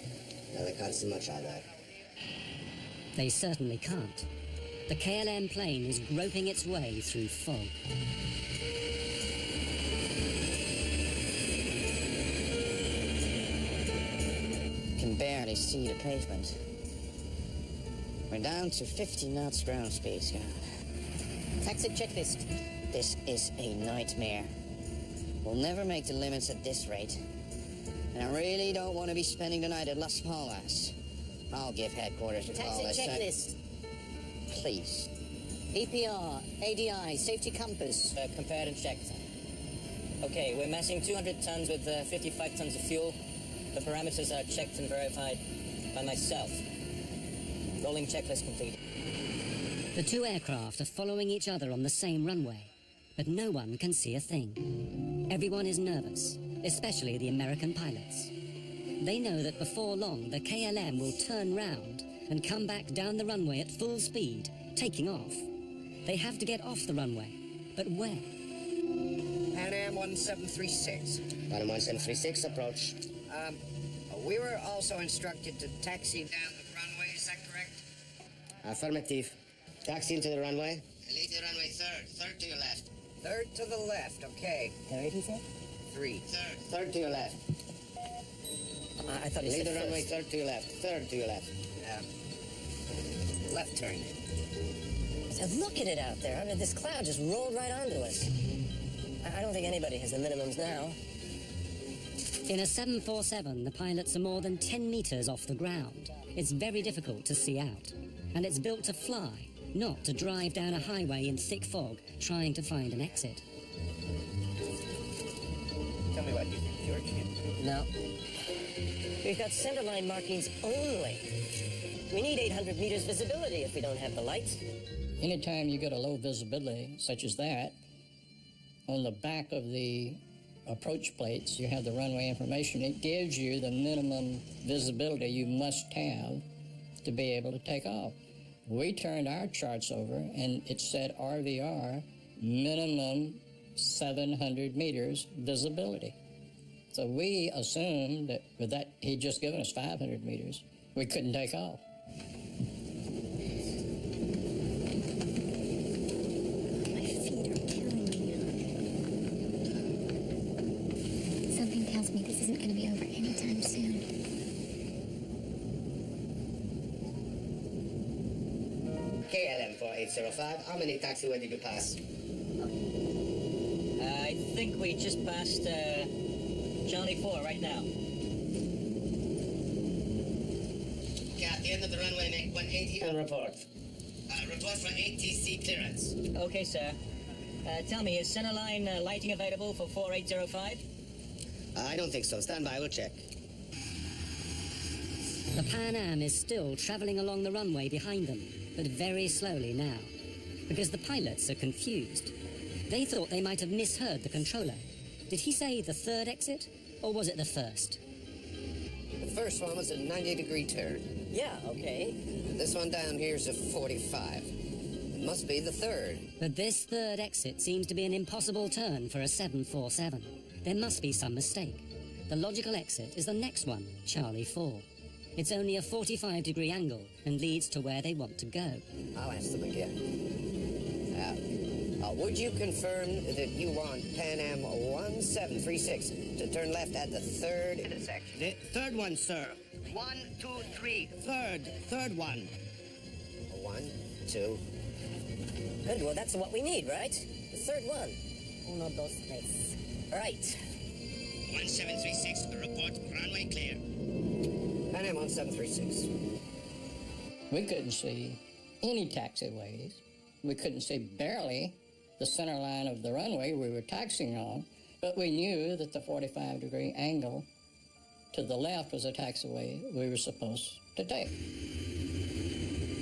No, they can't see much like that. They certainly can't. The KLM plane is groping its way through fog. Can barely see the pavement. We're down to 50 knots ground speed, Scott. Taxi checklist. This is a nightmare. We'll never make the limits at this rate. And I really don't want to be spending the night at Las Palmas. I'll give headquarters a call. Taxi checklist. Please. EPR, ADI, safety compass. Compared and checked. Okay, we're massing 200 tons with 55 tons of fuel. The parameters are checked and verified by myself. Rolling checklist complete. The two aircraft are following each other on the same runway, but no one can see a thing. Everyone is nervous, especially the American pilots. They know that before long, the KLM will turn round and come back down the runway at full speed, taking off. They have to get off the runway, but where? Pan Am 1736. Pan Am 1736, approach. We were also instructed to taxi down the runway, is that correct? Affirmative. Taxi into the runway. Lead the runway third to your left. Third to the left, okay. Third, he said? 3. Third to your left. I thought he Lead said the runway first. third to your left. Third to your left. Left turn. So look at it out there. I mean, this cloud just rolled right onto us. I don't think anybody has the minimums now. In a 747, the pilots are more than 10 meters off the ground. It's very difficult to see out. And it's built to fly, not to drive down a highway in thick fog, trying to find an exit. Tell me what you think, George. No. We've got centerline markings only. We need 800 meters visibility if we don't have the lights. Anytime you get a low visibility, such as that, on the back of the approach plates, you have the runway information. It gives you the minimum visibility you must have to be able to take off. We turned our charts over, and it said RVR, minimum 700 meters visibility. So we assumed that with that, he'd just given us 500 meters. We couldn't take off. My feet are killing me. Something tells me this isn't going to be over anytime soon. KLM 4805, how many taxiway did you pass? I think we just passed Johnny 4 right now. Okay, at the end of the runway, make 180 And report. Report for ATC clearance. Okay, sir. Tell me, is centerline lighting available for 4805? I don't think so. Stand by, we'll check. The Pan Am is still traveling along the runway behind them, but very slowly now, because the pilots are confused. They thought they might have misheard the controller. Did he say the third exit, or was it the first? The first one was a 90-degree turn. Yeah, okay. This one down here is a 45. Must be the third. But this third exit seems to be an impossible turn for a 747. There must be some mistake. The logical exit is the next one, Charlie 4. It's only a 45-degree angle and leads to where they want to go. I'll ask them again. Would you confirm that you want Pan Am 1736 to turn left at the third intersection? The third one, sir. 1, 2, 3. Third one. 1, 2. Good, well, that's what we need, right? The third one. Uno, dos, tres. Right. 1736, report runway clear. Pan Am 1736. We couldn't see any taxiways. We couldn't see barely the center line of the runway we were taxiing on, but we knew that the 45-degree angle to the left was a taxiway we were supposed to take.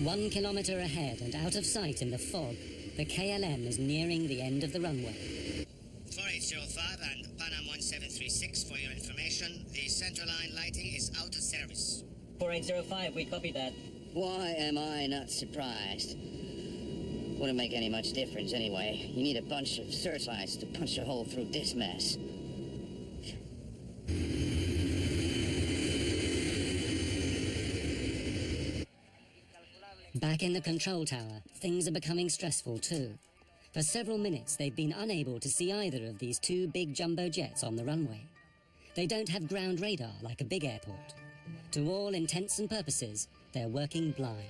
1 kilometer ahead and out of sight in the fog, the KLM is nearing the end of the runway. 4805 and Pan Am 1736, for your information, the center line lighting is out of service. 4805, we copy that. Why am I not surprised? Wouldn't make any much difference anyway. You need a bunch of searchlights to punch a hole through this mess. Back in the control tower, things are becoming stressful too. For several minutes, they've been unable to see either of these two big jumbo jets on the runway. They don't have ground radar like a big airport. To all intents and purposes, they're working blind.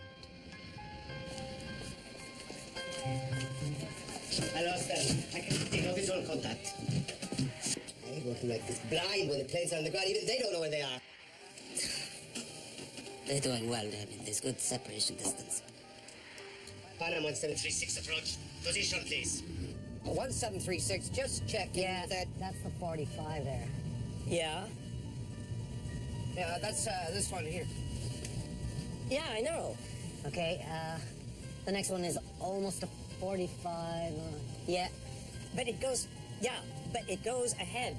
I lost them. I can take no visual contact. I'm working like this blind when the planes are on the ground. Even they don't know where they are. They're doing well, David. There's good separation distance. Pan Am 1736 approach. Position, please. 1736, just check. Yeah, that's the 45 there. Yeah? Yeah, that's this one here. Yeah, I know. Okay, the next one is almost a 45. Yeah, but it goes ahead.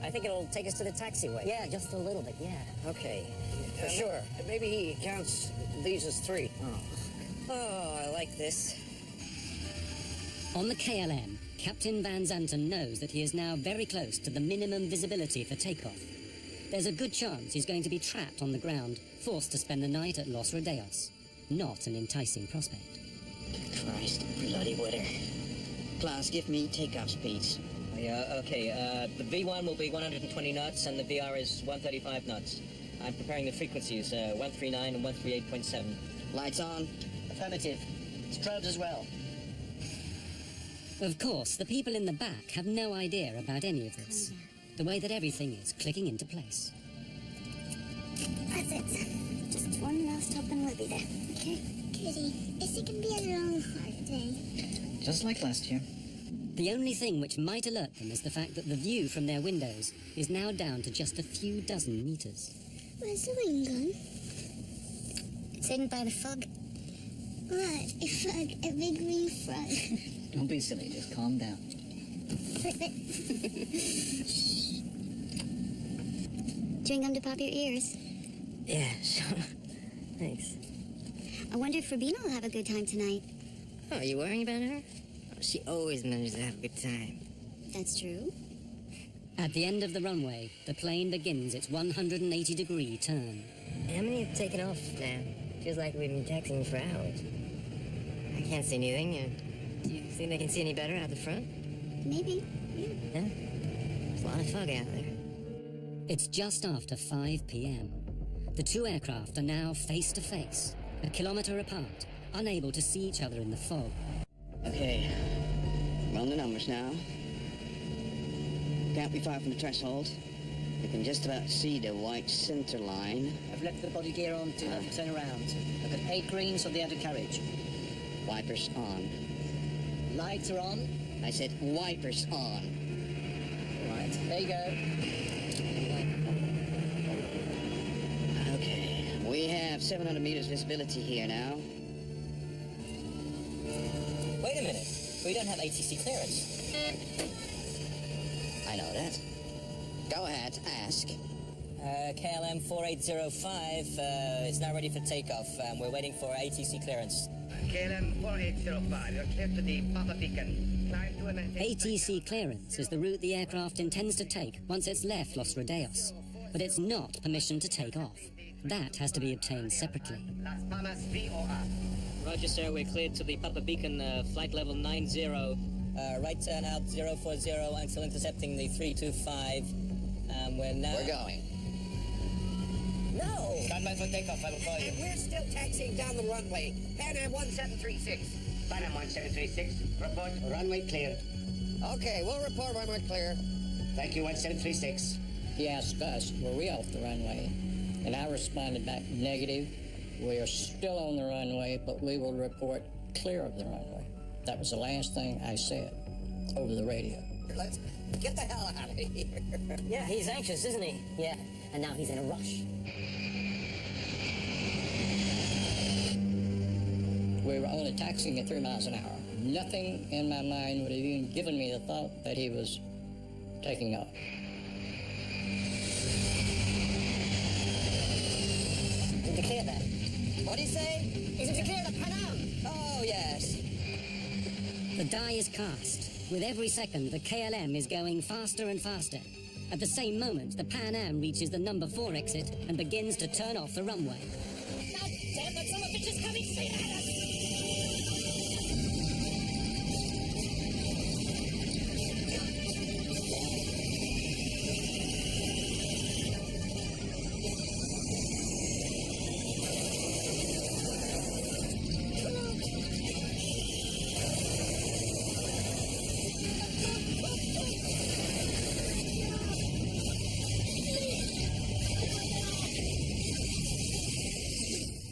I think it'll take us to the taxiway. Yeah, just a little bit, yeah. Okay, for sure. Maybe he counts these as 3. Oh, I like this. On the KLM, Captain Van Zanten knows that he is now very close to the minimum visibility for takeoff. There's a good chance he's going to be trapped on the ground, forced to spend the night at Los Rodeos. Not an enticing prospect. Christ, bloody weather. Class, give me takeoff speeds. Yeah, okay, the V1 will be 120 knots and the VR is 135 knots. I'm preparing the frequencies, 139 and 138.7. Lights on? Affirmative. Strobes as well. Of course, the people in the back have no idea about any of this. The way that everything is clicking into place. That's it. Just one last hop and we'll be there. Okay. Kitty, is it going to be a long, hard day? Just like last year. The only thing which might alert them is the fact that the view from their windows is now down to just a few dozen meters. Where's the wing gun? It's hidden by the fog. What? A frog? A big green frog? Don't be silly, just calm down. Chewing gum to pop your ears? Yeah, sure. Thanks. I wonder if Rubina will have a good time tonight. Oh, are you worrying about her? Oh, she always manages to have a good time. That's true. At the end of the runway, the plane begins its 180-degree turn. How many have taken off now? Feels like we've been taxiing for hours. I can't see anything. Do you think they can see any better out the front? Maybe. Yeah. There's a lot of fog out there. It's just after 5 p.m. The two aircraft are now face to face, a kilometer apart, unable to see each other in the fog. Okay, run the numbers now. Can't be far from the threshold. You can just about see the white center line. I've left the body gear on to turn around. I've got 8 greens on the undercarriage. Wipers on. Lights are on. I said wipers on. Right, there you go. Okay, we have 700 meters visibility here now. Wait a minute. We don't have ATC clearance. I know that. Go ahead, ask. KLM 4805 is now ready for takeoff. We're waiting for ATC clearance. KLM 4805, you're clear to the Papa Beacon. Climb to and maintain... ATC clearance is the route the aircraft intends to take once it's left Los Rodeos. But it's not permission to take off. That has to be obtained separately. Las Palmas VOR. Roger, sir. We're cleared to the Papa Beacon, flight level 90. Right turn out 040. I'm still intercepting the 325. We're going. No! Stand by for takeoff, I will call you. And we're still taxiing down the runway. Pan Am 1736. Pan Am 1736, report runway clear. Okay, we'll report runway clear. Thank you, 1736. He asked us, were we off the runway? And I responded back, negative. We are still on the runway, but we will report clear of the runway. That was the last thing I said over the radio. Let's get the hell out of here. Yeah, he's anxious, isn't he? Yeah, and now he's in a rush. We were only taxiing at 3 miles an hour. Nothing in my mind would have even given me the thought that he was taking off. Did you clear that? What do you say? Is it to clear the Pan Am? Oh, yes. The die is cast. With every second, the KLM is going faster and faster. At the same moment, the Pan Am reaches the number 4 exit and begins to turn off the runway. God damn, that son of a bitch is coming straight at us!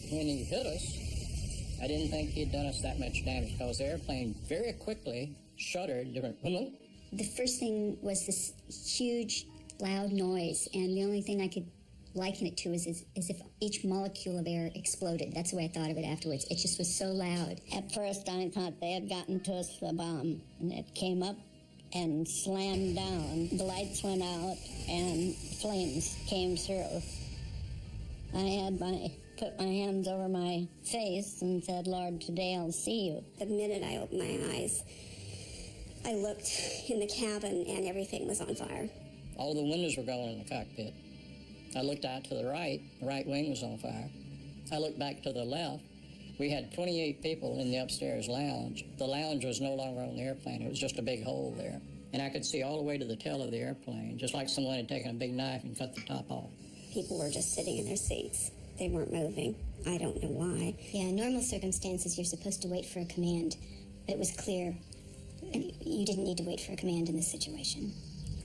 When he hit us, I didn't think he'd done us that much damage because the airplane very quickly shuddered. The first thing was this huge, loud noise, and the only thing I could liken it to is as if each molecule of air exploded. That's the way I thought of it afterwards. It just was so loud. At first, I thought they had gotten to us the bomb, and it came up and slammed down. The lights went out, and flames came through. I had put my hands over my face and said, Lord, today I'll see you. The minute I opened my eyes, I looked in the cabin and everything was on fire. All the windows were going in the cockpit. I looked out to the right wing was on fire. I looked back to the left. We had 28 people in the upstairs lounge. The lounge was no longer on the airplane. It was just a big hole there. And I could see all the way to the tail of the airplane, just like someone had taken a big knife and cut the top off. People were just sitting in their seats. They weren't moving. I don't know why. Yeah, in normal circumstances, you're supposed to wait for a command. But it was clear. And you didn't need to wait for a command in this situation.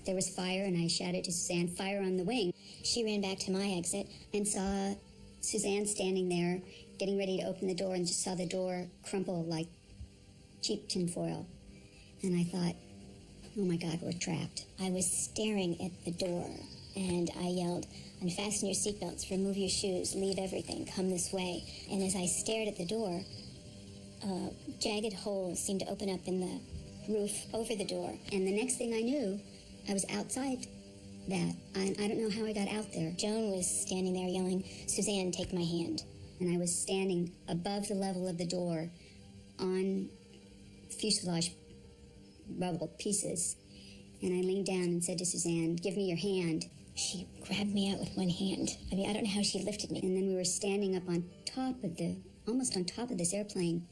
There was fire, and I shouted to Suzanne, fire on the wing. She ran back to my exit and saw Suzanne standing there, getting ready to open the door, and just saw the door crumple like cheap tinfoil. And I thought, oh my God, we're trapped. I was staring at the door, and I yelled, unfasten your seatbelts, remove your shoes, leave everything, come this way. And as I stared at the door, jagged holes seemed to open up in the roof over the door. And the next thing I knew, I was outside that. I don't know how I got out there. Joan was standing there yelling, Suzanne, take my hand. And I was standing above the level of the door on fuselage rubble pieces. And I leaned down and said to Suzanne, give me your hand. She grabbed me out with one hand. I mean, I don't know how she lifted me. And then we were standing up on top of almost on top of this airplane.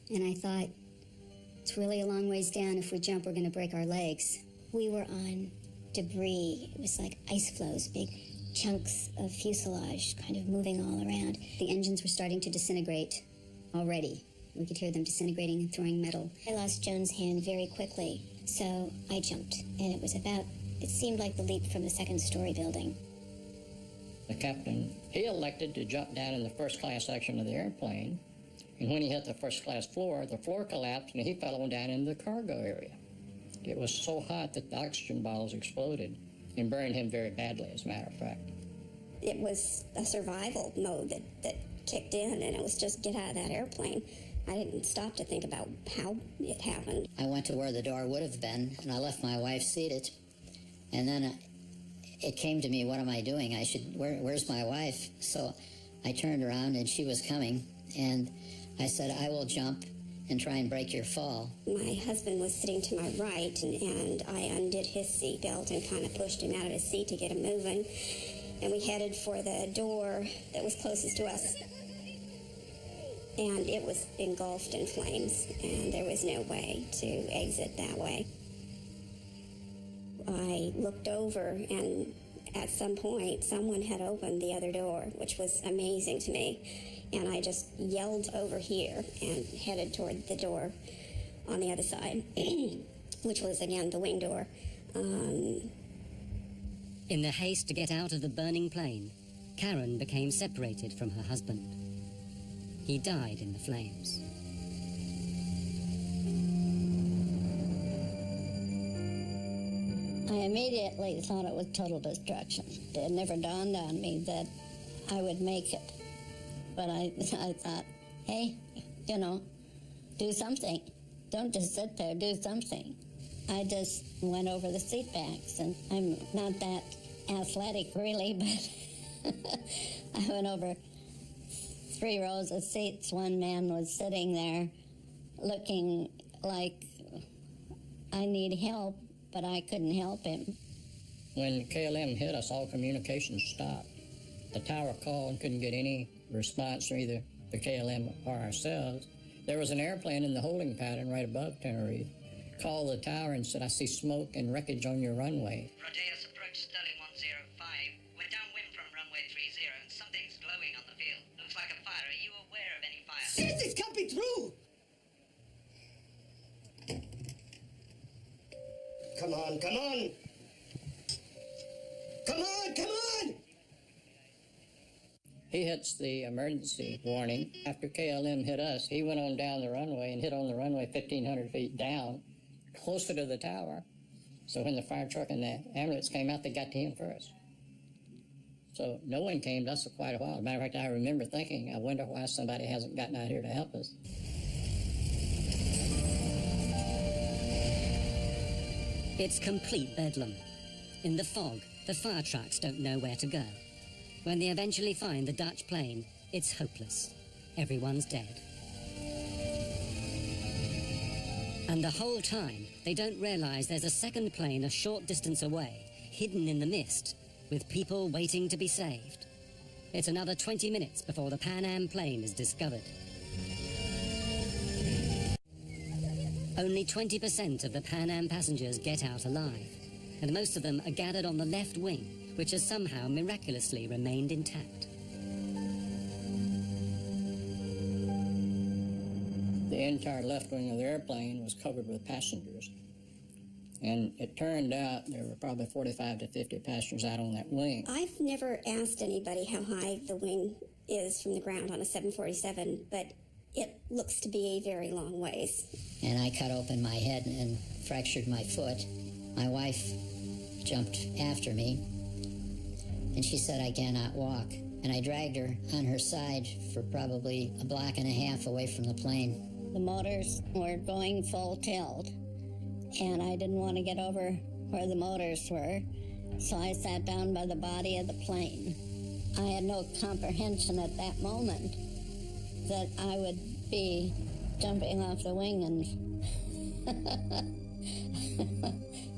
And I thought, it's really a long ways down. If we jump, we're going to break our legs. We were on debris. It was like ice flows, big chunks of fuselage kind of moving all around. The engines were starting to disintegrate already. We could hear them disintegrating and throwing metal. I lost Joan's hand very quickly, so I jumped. And it seemed like the leap from the second-story building. The captain, he elected to jump down in the first-class section of the airplane. And when he hit the first-class floor, the floor collapsed and he fell on down into the cargo area. It was so hot that the oxygen bottles exploded and burned him very badly, as a matter of fact. It was a survival mode that kicked in, and it was just get out of that airplane. I didn't stop to think about how it happened. I went to where the door would have been, and I left my wife seated. And then it came to me, what am I doing? Where's my wife? So I turned around, and she was coming, and I said, I will jump and try and break your fall. My husband was sitting to my right, and I undid his seatbelt and kind of pushed him out of his seat to get him moving. And we headed for the door that was closest to us. And it was engulfed in flames, and there was no way to exit that way. I looked over, and at some point, someone had opened the other door, which was amazing to me. And I just yelled over here and headed toward the door on the other side, which was, again, the wing door. In the haste to get out of the burning plane, Karen became separated from her husband. He died in the flames. I immediately thought it was total destruction. It never dawned on me that I would make it. But I thought, hey, do something. Don't just sit there, do something. I just went over the seat backs, and I'm not that athletic really, but I went over 3 rows of seats. One man was sitting there looking like I need help, but I couldn't help him. When KLM hit us, all communications stopped. The tower called and couldn't get any response from either the KLM or ourselves. There was an airplane in the holding pattern right above Tenerife. Called the tower and said, I see smoke and wreckage on your runway. Proteus approach Sterling 105. We're downwind from runway 30 and something's glowing on the field. Looks like a fire. Are you aware of any fire? This can't be true! Come on, come on! Come on, come on! He hits the emergency warning. After KLM hit us, he went on down the runway and hit on the runway 1,500 feet down, closer to the tower. So when the fire truck and the ambulance came out, they got to him first. So no one came to us for quite a while. As a matter of fact, I remember thinking, I wonder why somebody hasn't gotten out here to help us. It's complete bedlam. In the fog, the fire trucks don't know where to go. When they eventually find the Dutch plane, it's hopeless. Everyone's dead. And the whole time, they don't realize there's a second plane a short distance away, hidden in the mist, with people waiting to be saved. It's another 20 minutes before the Pan Am plane is discovered. Only 20% of the Pan Am passengers get out alive, and most of them are gathered on the left wing, which has somehow miraculously remained intact. The entire left wing of the airplane was covered with passengers. And it turned out there were probably 45 to 50 passengers out on that wing. I've never asked anybody how high the wing is from the ground on a 747, but it looks to be a very long ways. And I cut open my head and fractured my foot. My wife jumped after me, and she said, I cannot walk. And I dragged her on her side for probably a block and a half away from the plane. The motors were going full tilt, and I didn't want to get over where the motors were, so I sat down by the body of the plane. I had no comprehension at that moment that I would be jumping off the wing and...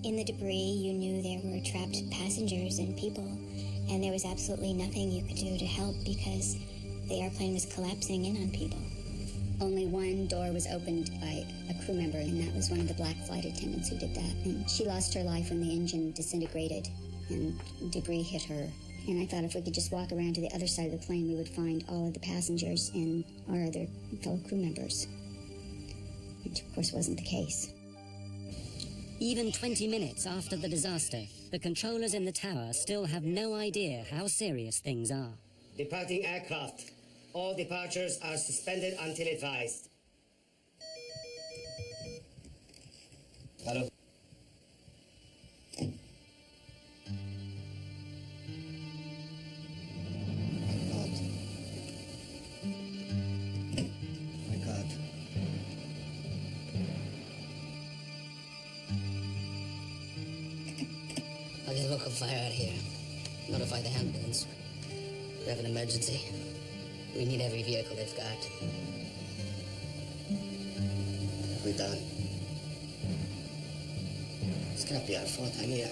In the debris, you knew there were trapped passengers and people, and there was absolutely nothing you could do to help because the airplane was collapsing in on people. Only one door was opened by a crew member, and that was one of the black flight attendants who did that. And she lost her life when the engine disintegrated and debris hit her. And I thought if we could just walk around to the other side of the plane, we would find all of the passengers and our other fellow crew members. Which, of course, wasn't the case. Even 20 minutes after the disaster, the controllers in the tower still have no idea how serious things are. Departing aircraft. All departures are suspended until advised. Hello. My God. I'll get local fire out here. Notify the ambulance. We have an emergency. We need every vehicle they've got. be done. It's gotta be our fault. I mean,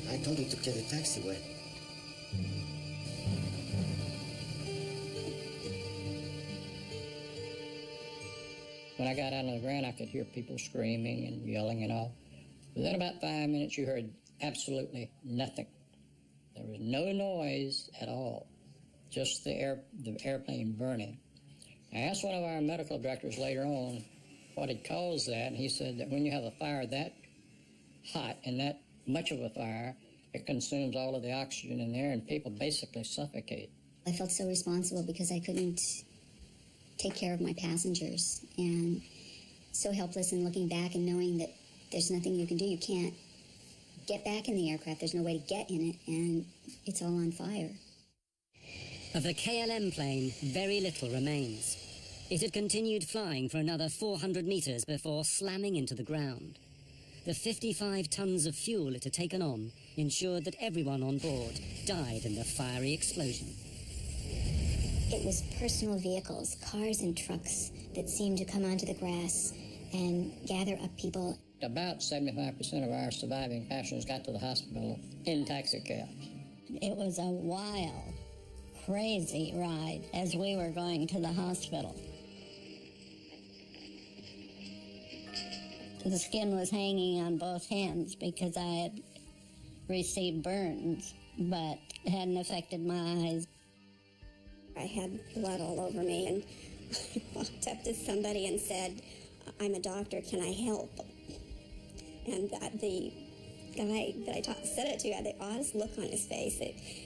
I told him to get the taxiway. When I got out on the ground, I could hear people screaming and yelling and all. Within about 5 minutes, you heard absolutely nothing. There was no noise at all, just the airplane burning. I asked one of our medical directors later on what had caused that, and he said that when you have a fire that hot and that much of a fire, it consumes all of the oxygen in there, and people basically suffocate. I felt so responsible because I couldn't take care of my passengers, and so helpless in looking back and knowing that there's nothing you can do. You can't get back in the aircraft. There's no way to get in it, and it's all on fire. Of the KLM plane, very little remains. It had continued flying for another 400 meters before slamming into the ground. The 55 tons of fuel it had taken on ensured that everyone on board died in the fiery explosion. It was personal vehicles, cars and trucks that seemed to come onto the grass and gather up people. About 75% of our surviving passengers got to the hospital in taxicabs. It was a wild, crazy ride as we were going to the hospital. The skin was hanging on both hands because I had received burns, but it hadn't affected my eyes. I had blood all over me, and I walked up to somebody and said, "I'm a doctor, can I help?" And the guy that I said it to had the oddest look on his face,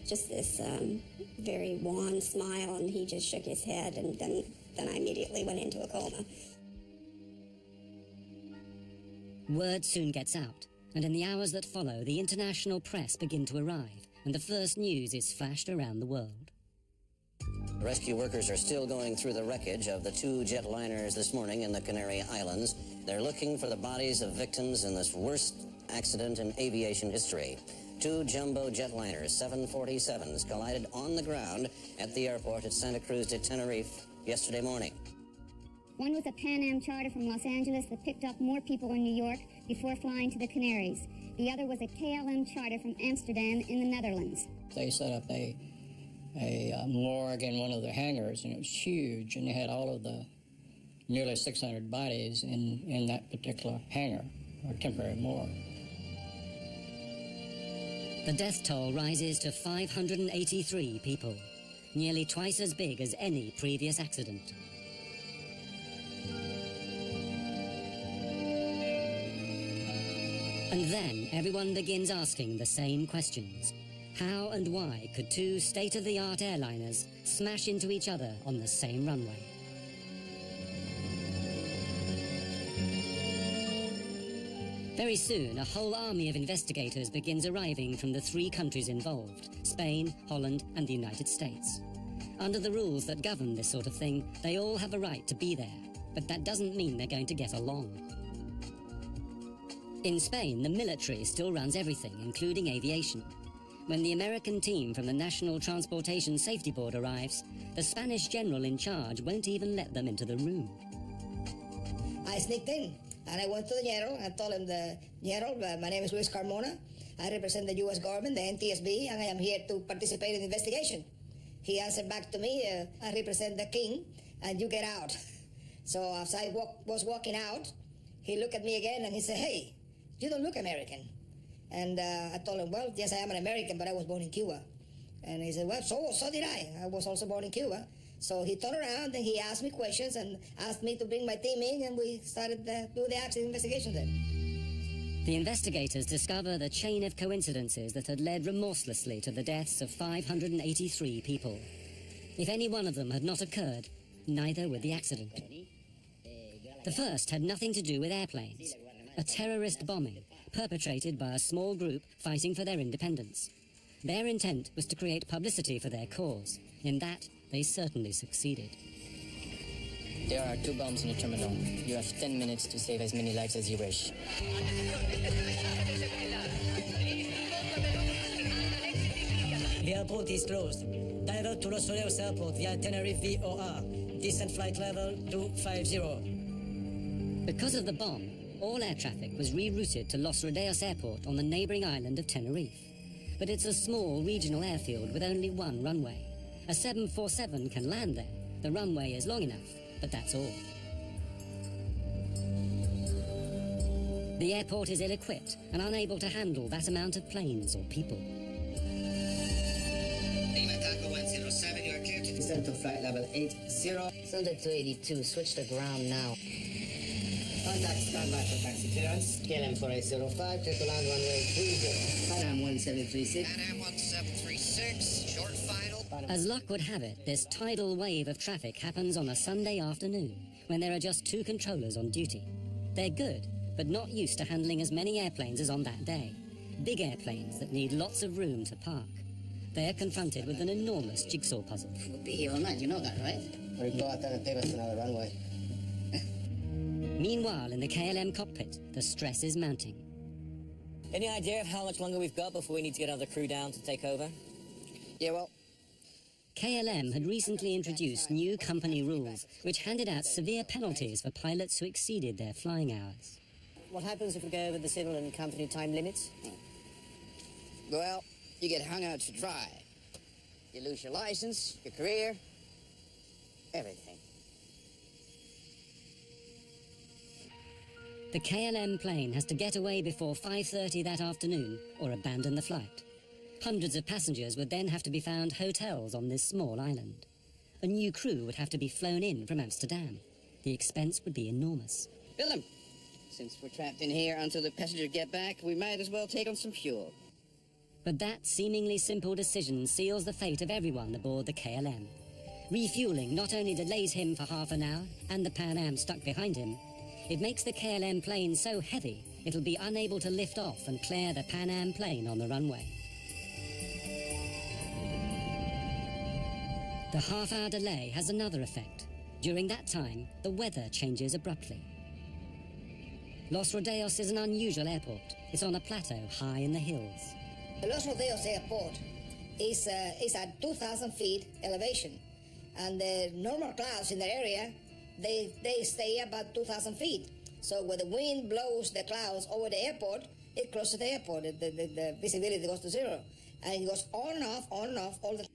just this very wan smile, and he just shook his head, and then I immediately went into a coma. Word soon gets out, and in the hours that follow, the international press begin to arrive, and the first news is flashed around the world. Rescue workers are still going through the wreckage of the two jetliners this morning in the Canary Islands. They're looking for the bodies of victims in this worst accident in aviation history. Two jumbo jetliners, 747s, collided on the ground at the airport at Santa Cruz de Tenerife yesterday morning. One was a Pan Am charter from Los Angeles that picked up more people in New York before flying to the Canaries. The other was a KLM charter from Amsterdam in the Netherlands. They set up a morgue in one of the hangars, and it was huge, and they had all of the nearly 600 bodies in that particular hangar, or temporary morgue. The death toll rises to 583 people, nearly twice as big as any previous accident. And then everyone begins asking the same questions. How and why could two state-of-the-art airliners smash into each other on the same runway? Very soon, a whole army of investigators begins arriving from the three countries involved, Spain, Holland, and the United States. Under the rules that govern this sort of thing, they all have a right to be there, but that doesn't mean they're going to get along. In Spain, the military still runs everything, including aviation. When the American team from the National Transportation Safety Board arrives, the Spanish general in charge won't even let them into the room. I sneaked in, and I went to the general and told him, "The general, my name is Luis Carmona. I represent the U.S. government, the NTSB, and I am here to participate in the investigation." He answered back to me, "I represent the king, and you get out." So as I was walking out, he looked at me again, and he said, "Hey, you don't look American." And I told him, "Well, yes, I am an American, but I was born in Cuba." And he said, "Well, so did I. I was also born in Cuba." So he turned around and he asked me questions and asked me to bring my team in, and we started to do the accident investigation then. The investigators discover the chain of coincidences that had led remorselessly to the deaths of 583 people. If any one of them had not occurred, neither would the accident. The first had nothing to do with airplanes. A terrorist bombing perpetrated by a small group fighting for their independence. Their intent was to create publicity for their cause. In that, they certainly succeeded. There are 2 bombs in the terminal. You have 10 minutes to save as many lives as you wish. The airport is closed. Divert to Los Soleos Airport via Tenerife VOR. Descent flight level 250. Because of the bomb, all air traffic was rerouted to Los Rodeos Airport on the neighboring island of Tenerife. But it's a small regional airfield with only one runway. A 747 can land there. The runway is long enough, but that's all. The airport is ill-equipped and unable to handle that amount of planes or people. Lima Taco 107, you are clear to descend to flight level 80. Send it to 82, switch to ground now. Contact standby for taxi clearance. KLM 4805, clear to land runway 30. Pan Am 1736. Pan Am 1736, short final. As luck would have it, this tidal wave of traffic happens on a Sunday afternoon, when there are just 2 controllers on duty. They're good, but not used to handling as many airplanes as on that day. Big airplanes that need lots of room to park. They're confronted with an enormous jigsaw puzzle. We'll be here all night, you know that, right? Or you go out there and pave us another runway. Meanwhile, in the KLM cockpit, the stress is mounting. Any idea of how much longer we've got before we need to get another crew down to take over? Yeah, well, KLM had recently introduced new company rules which handed out severe penalties for pilots who exceeded their flying hours. what happens if we go over the civil and company time limits? Well, you get hung out to dry. You lose your license, your career, everything. The KLM plane has to get away before 5:30 that afternoon or abandon the flight. Hundreds of passengers would then have to be found hotels on this small island. A new crew would have to be flown in from Amsterdam. The expense would be enormous. Build them. Since we're trapped in here until the passengers get back, we might as well take on some fuel. But that seemingly simple decision seals the fate of everyone aboard the KLM. Refueling not only delays him for half an hour and the Pan Am stuck behind him, it makes the KLM plane so heavy it'll be unable to lift off and clear the Pan Am plane on the runway. The half-hour delay has another effect. During that time, the weather changes abruptly. Los Rodeos is an unusual airport. It's on a plateau high in the hills. The Los Rodeos airport is at 2,000 feet elevation, and the normal clouds in the area, they stay about 2,000 feet. So when the wind blows the clouds over the airport, it closes the airport. The visibility goes to zero, and it goes on and off all the.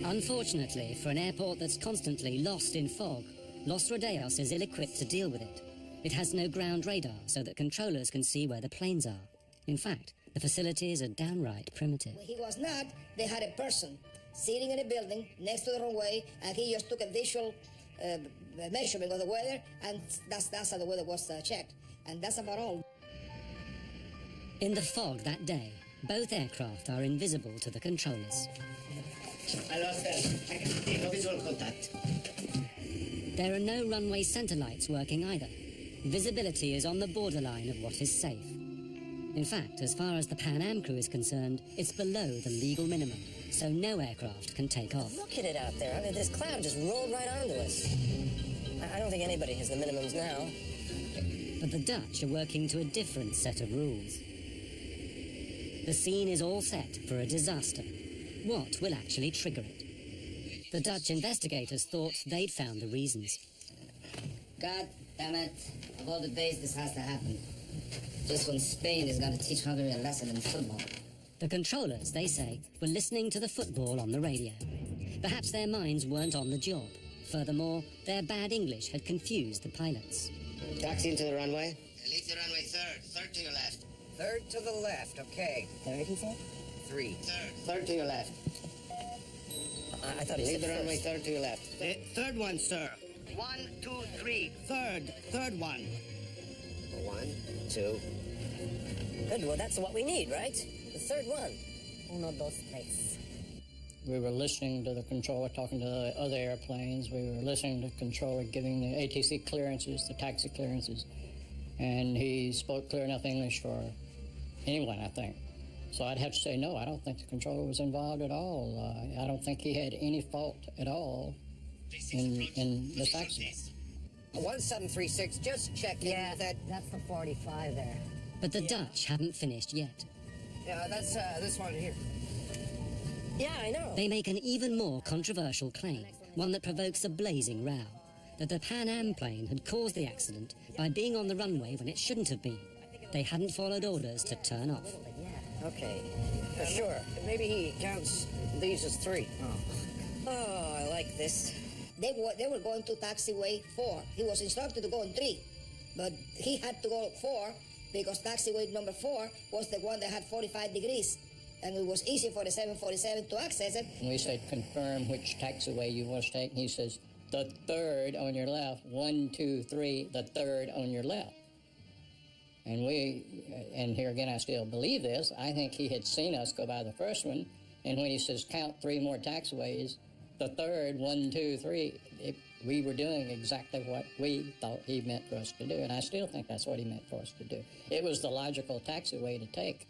Unfortunately, for an airport that's constantly lost in fog, Los Rodeos is ill-equipped to deal with it. It has no ground radar so that controllers can see where the planes are. In fact, the facilities are downright primitive. When he was not, they had a person sitting in a building next to the runway, and he just took a visual measurement of the weather, and that's how the weather was checked. And that's about all. In the fog that day, both aircraft are invisible to the controllers. I lost them. I can see no visual contact. There are no runway center lights working either. Visibility is on the borderline of what is safe. In fact, as far as the Pan Am crew is concerned, it's below the legal minimum, so no aircraft can take off. Look at it out there. I mean, this cloud just rolled right onto us. I don't think anybody has the minimums now. But the Dutch are working to a different set of rules. The scene is all set for a disaster. What will actually trigger it? The Dutch investigators thought they'd found the reasons. God damn it. Of all the days this has to happen. Just when Spain is going to teach Hungary a lesson in football. The controllers, they say, were listening to the football on the radio. Perhaps their minds weren't on the job. Furthermore, their bad English had confused the pilots. Taxi into the runway. Leave the runway third to your left. Third to the left, okay. Third, he said? 3. Third to your left. I thought he Leave said the runway first. third to your left. Third one, sir. 1, 2, 3. Third one. 1, 2. Good, well, that's what we need, right? The third one. Uno, dos, tres. We were listening to the controller talking to the other airplanes. We were listening to the controller giving the ATC clearances, the taxi clearances. And he spoke clear enough English for anyone, I think. So I'd have to say, no, I don't think the controller was involved at all. I don't think he had any fault at all in this accident. 1736, just checking that. That's the 45 there. But the Dutch haven't finished yet. Yeah, that's this one here. Yeah, I know. They make an even more controversial claim, one that provokes a blazing row. that the Pan Am plane had caused the accident by being on the runway when it shouldn't have been. They hadn't followed orders to turn off. Okay, sure. Maybe he counts these as 3. Oh, I like this. They were going to taxiway 4. He was instructed to go on 3, but he had to go 4 because taxiway number 4 was the one that had 45 degrees, and it was easy for the 747 to access it. We said, confirm which taxiway you want to take. He says, the 3rd on your left, 1, 2, 3, the 3rd on your left. And here again, I still believe this. I think he had seen us go by the first one, and when he says count 3 more taxiways, the 3rd, 1, 2, 3, we were doing exactly what we thought he meant for us to do, and I still think that's what he meant for us to do. It was the logical taxiway to take.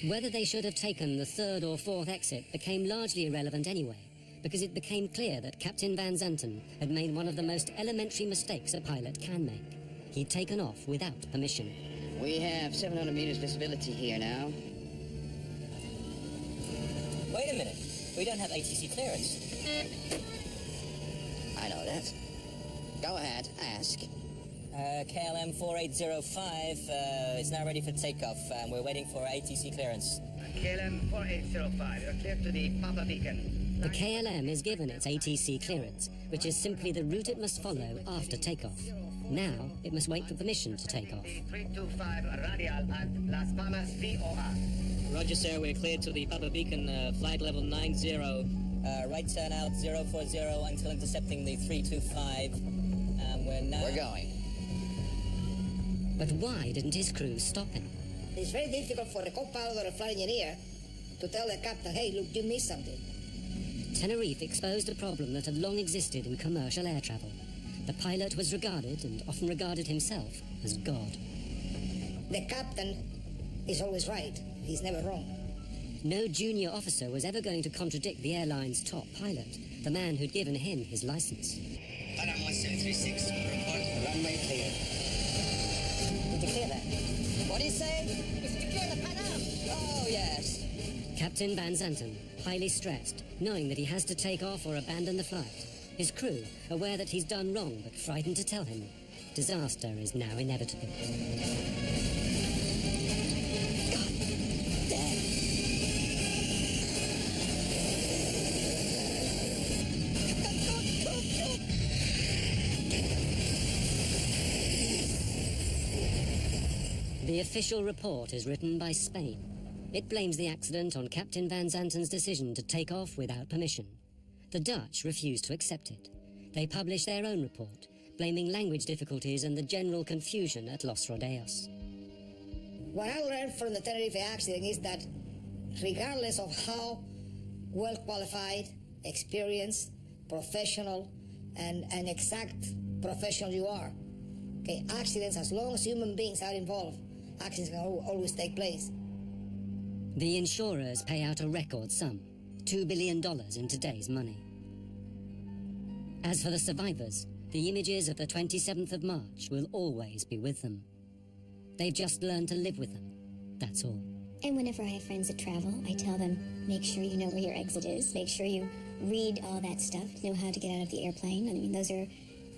Whether they should have taken the 3rd or 4th exit became largely irrelevant anyway, because it became clear that Captain Van Zanten had made one of the most elementary mistakes a pilot can make. He'd taken off without permission. We have 700 meters visibility here now. Wait a minute. We don't have ATC clearance. I know that. Go ahead, ask. KLM 4805 is now ready for takeoff. We're waiting for ATC clearance. KLM 4805, you're clear to the Papa Beacon. The KLM is given its ATC clearance, which is simply the route it must follow after takeoff. Now, it must wait for permission to take off. 325 radial at Las Palmas VOR. Roger, sir. We're cleared to the Papa Beacon, flight level 90. Right turn out 040 until intercepting the 325. We're going. But why didn't his crew stop him? It's very difficult for the co-pilot or a flight engineer to tell the captain, hey, look, you missed something. Tenerife exposed a problem that had long existed in commercial air travel. The pilot was regarded, and often regarded himself, as God. The captain is always right. He's never wrong. No junior officer was ever going to contradict the airline's top pilot, the man who'd given him his license. Panam 1736, report runway clear. Did you clear that? What do you say? It's to clear the Panam. Oh, yes. Captain Van Zanten, highly stressed, knowing that he has to take off or abandon the flight. His crew, aware that he's done wrong but frightened to tell him. Disaster is now inevitable. The official report is written by Spain. It blames the accident on Captain Van Zanten's decision to take off without permission. The Dutch refused to accept it. They published their own report, blaming language difficulties and the general confusion at Los Rodeos. What I learned from the Tenerife accident is that regardless of how well qualified, experienced, professional, and exact professional you are, okay, accidents, as long as human beings are involved, accidents can always take place. The insurers pay out a record sum, $2 billion in today's money. As for the survivors, the images of the 27th of March will always be with them. They've just learned to live with them, that's all. And whenever I have friends that travel, I tell them, make sure you know where your exit is, make sure you read all that stuff, know how to get out of the airplane. I mean, those are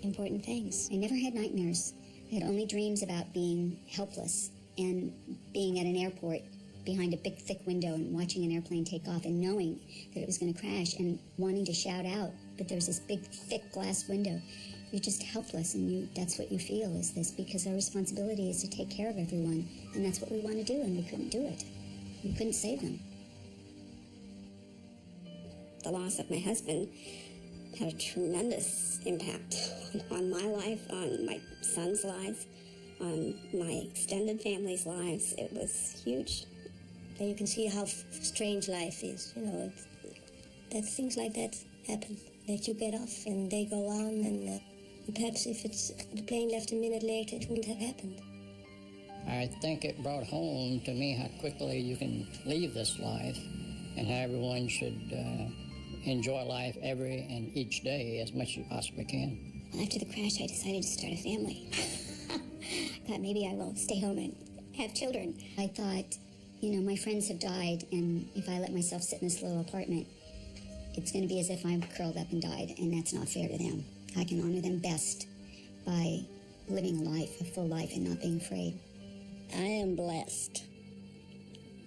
important things. I never had nightmares. I had only dreams about being helpless and being at an airport behind a big, thick window and watching an airplane take off and knowing that it was going to crash and wanting to shout out, but there's this big, thick glass window. You're just helpless, and that's what you feel, is this, because our responsibility is to take care of everyone, and that's what we want to do, and we couldn't do it. We couldn't save them. The loss of my husband had a tremendous impact on my life, on my son's life, on my extended family's lives. It was huge. And you can see how strange life is, you know, that things like that happen, that you get off and they go on, and perhaps if the plane left a minute later, it wouldn't have happened. I think it brought home to me how quickly you can leave this life, and how everyone should enjoy life every and each day as much as you possibly can. After the crash, I decided to start a family. I thought maybe I will stay home and have children. I thought, you know, my friends have died, and if I let myself sit in this little apartment, it's going to be as if I'm curled up and died, and that's not fair to them. I can honor them best by living a full life, and not being afraid. I am blessed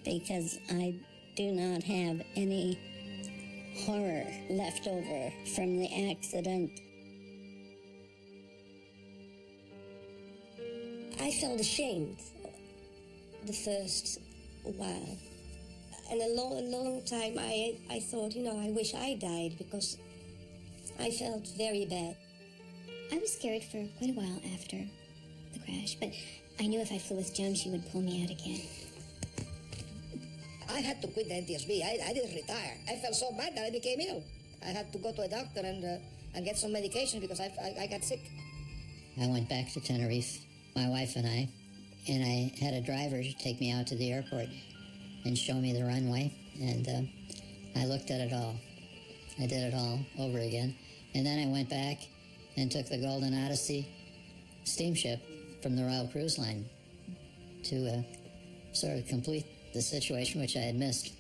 because I do not have any horror left over from the accident. I felt ashamed the first while. And a long time I thought, I wish I died, because I felt very bad. I was scared for quite a while after the crash, but I knew if I flew with Joan, she would pull me out again. I had to quit the NTSB. I didn't retire. I felt so bad that I became ill. I had to go to a doctor and get some medication because I got sick. I went back to Tenerife, my wife and I had a driver take me out to the airport and show me the runway, and I looked at it all. I did it all over again. And then I went back and took the Golden Odyssey steamship from the Royal Cruise Line to sort of complete the situation which I had missed.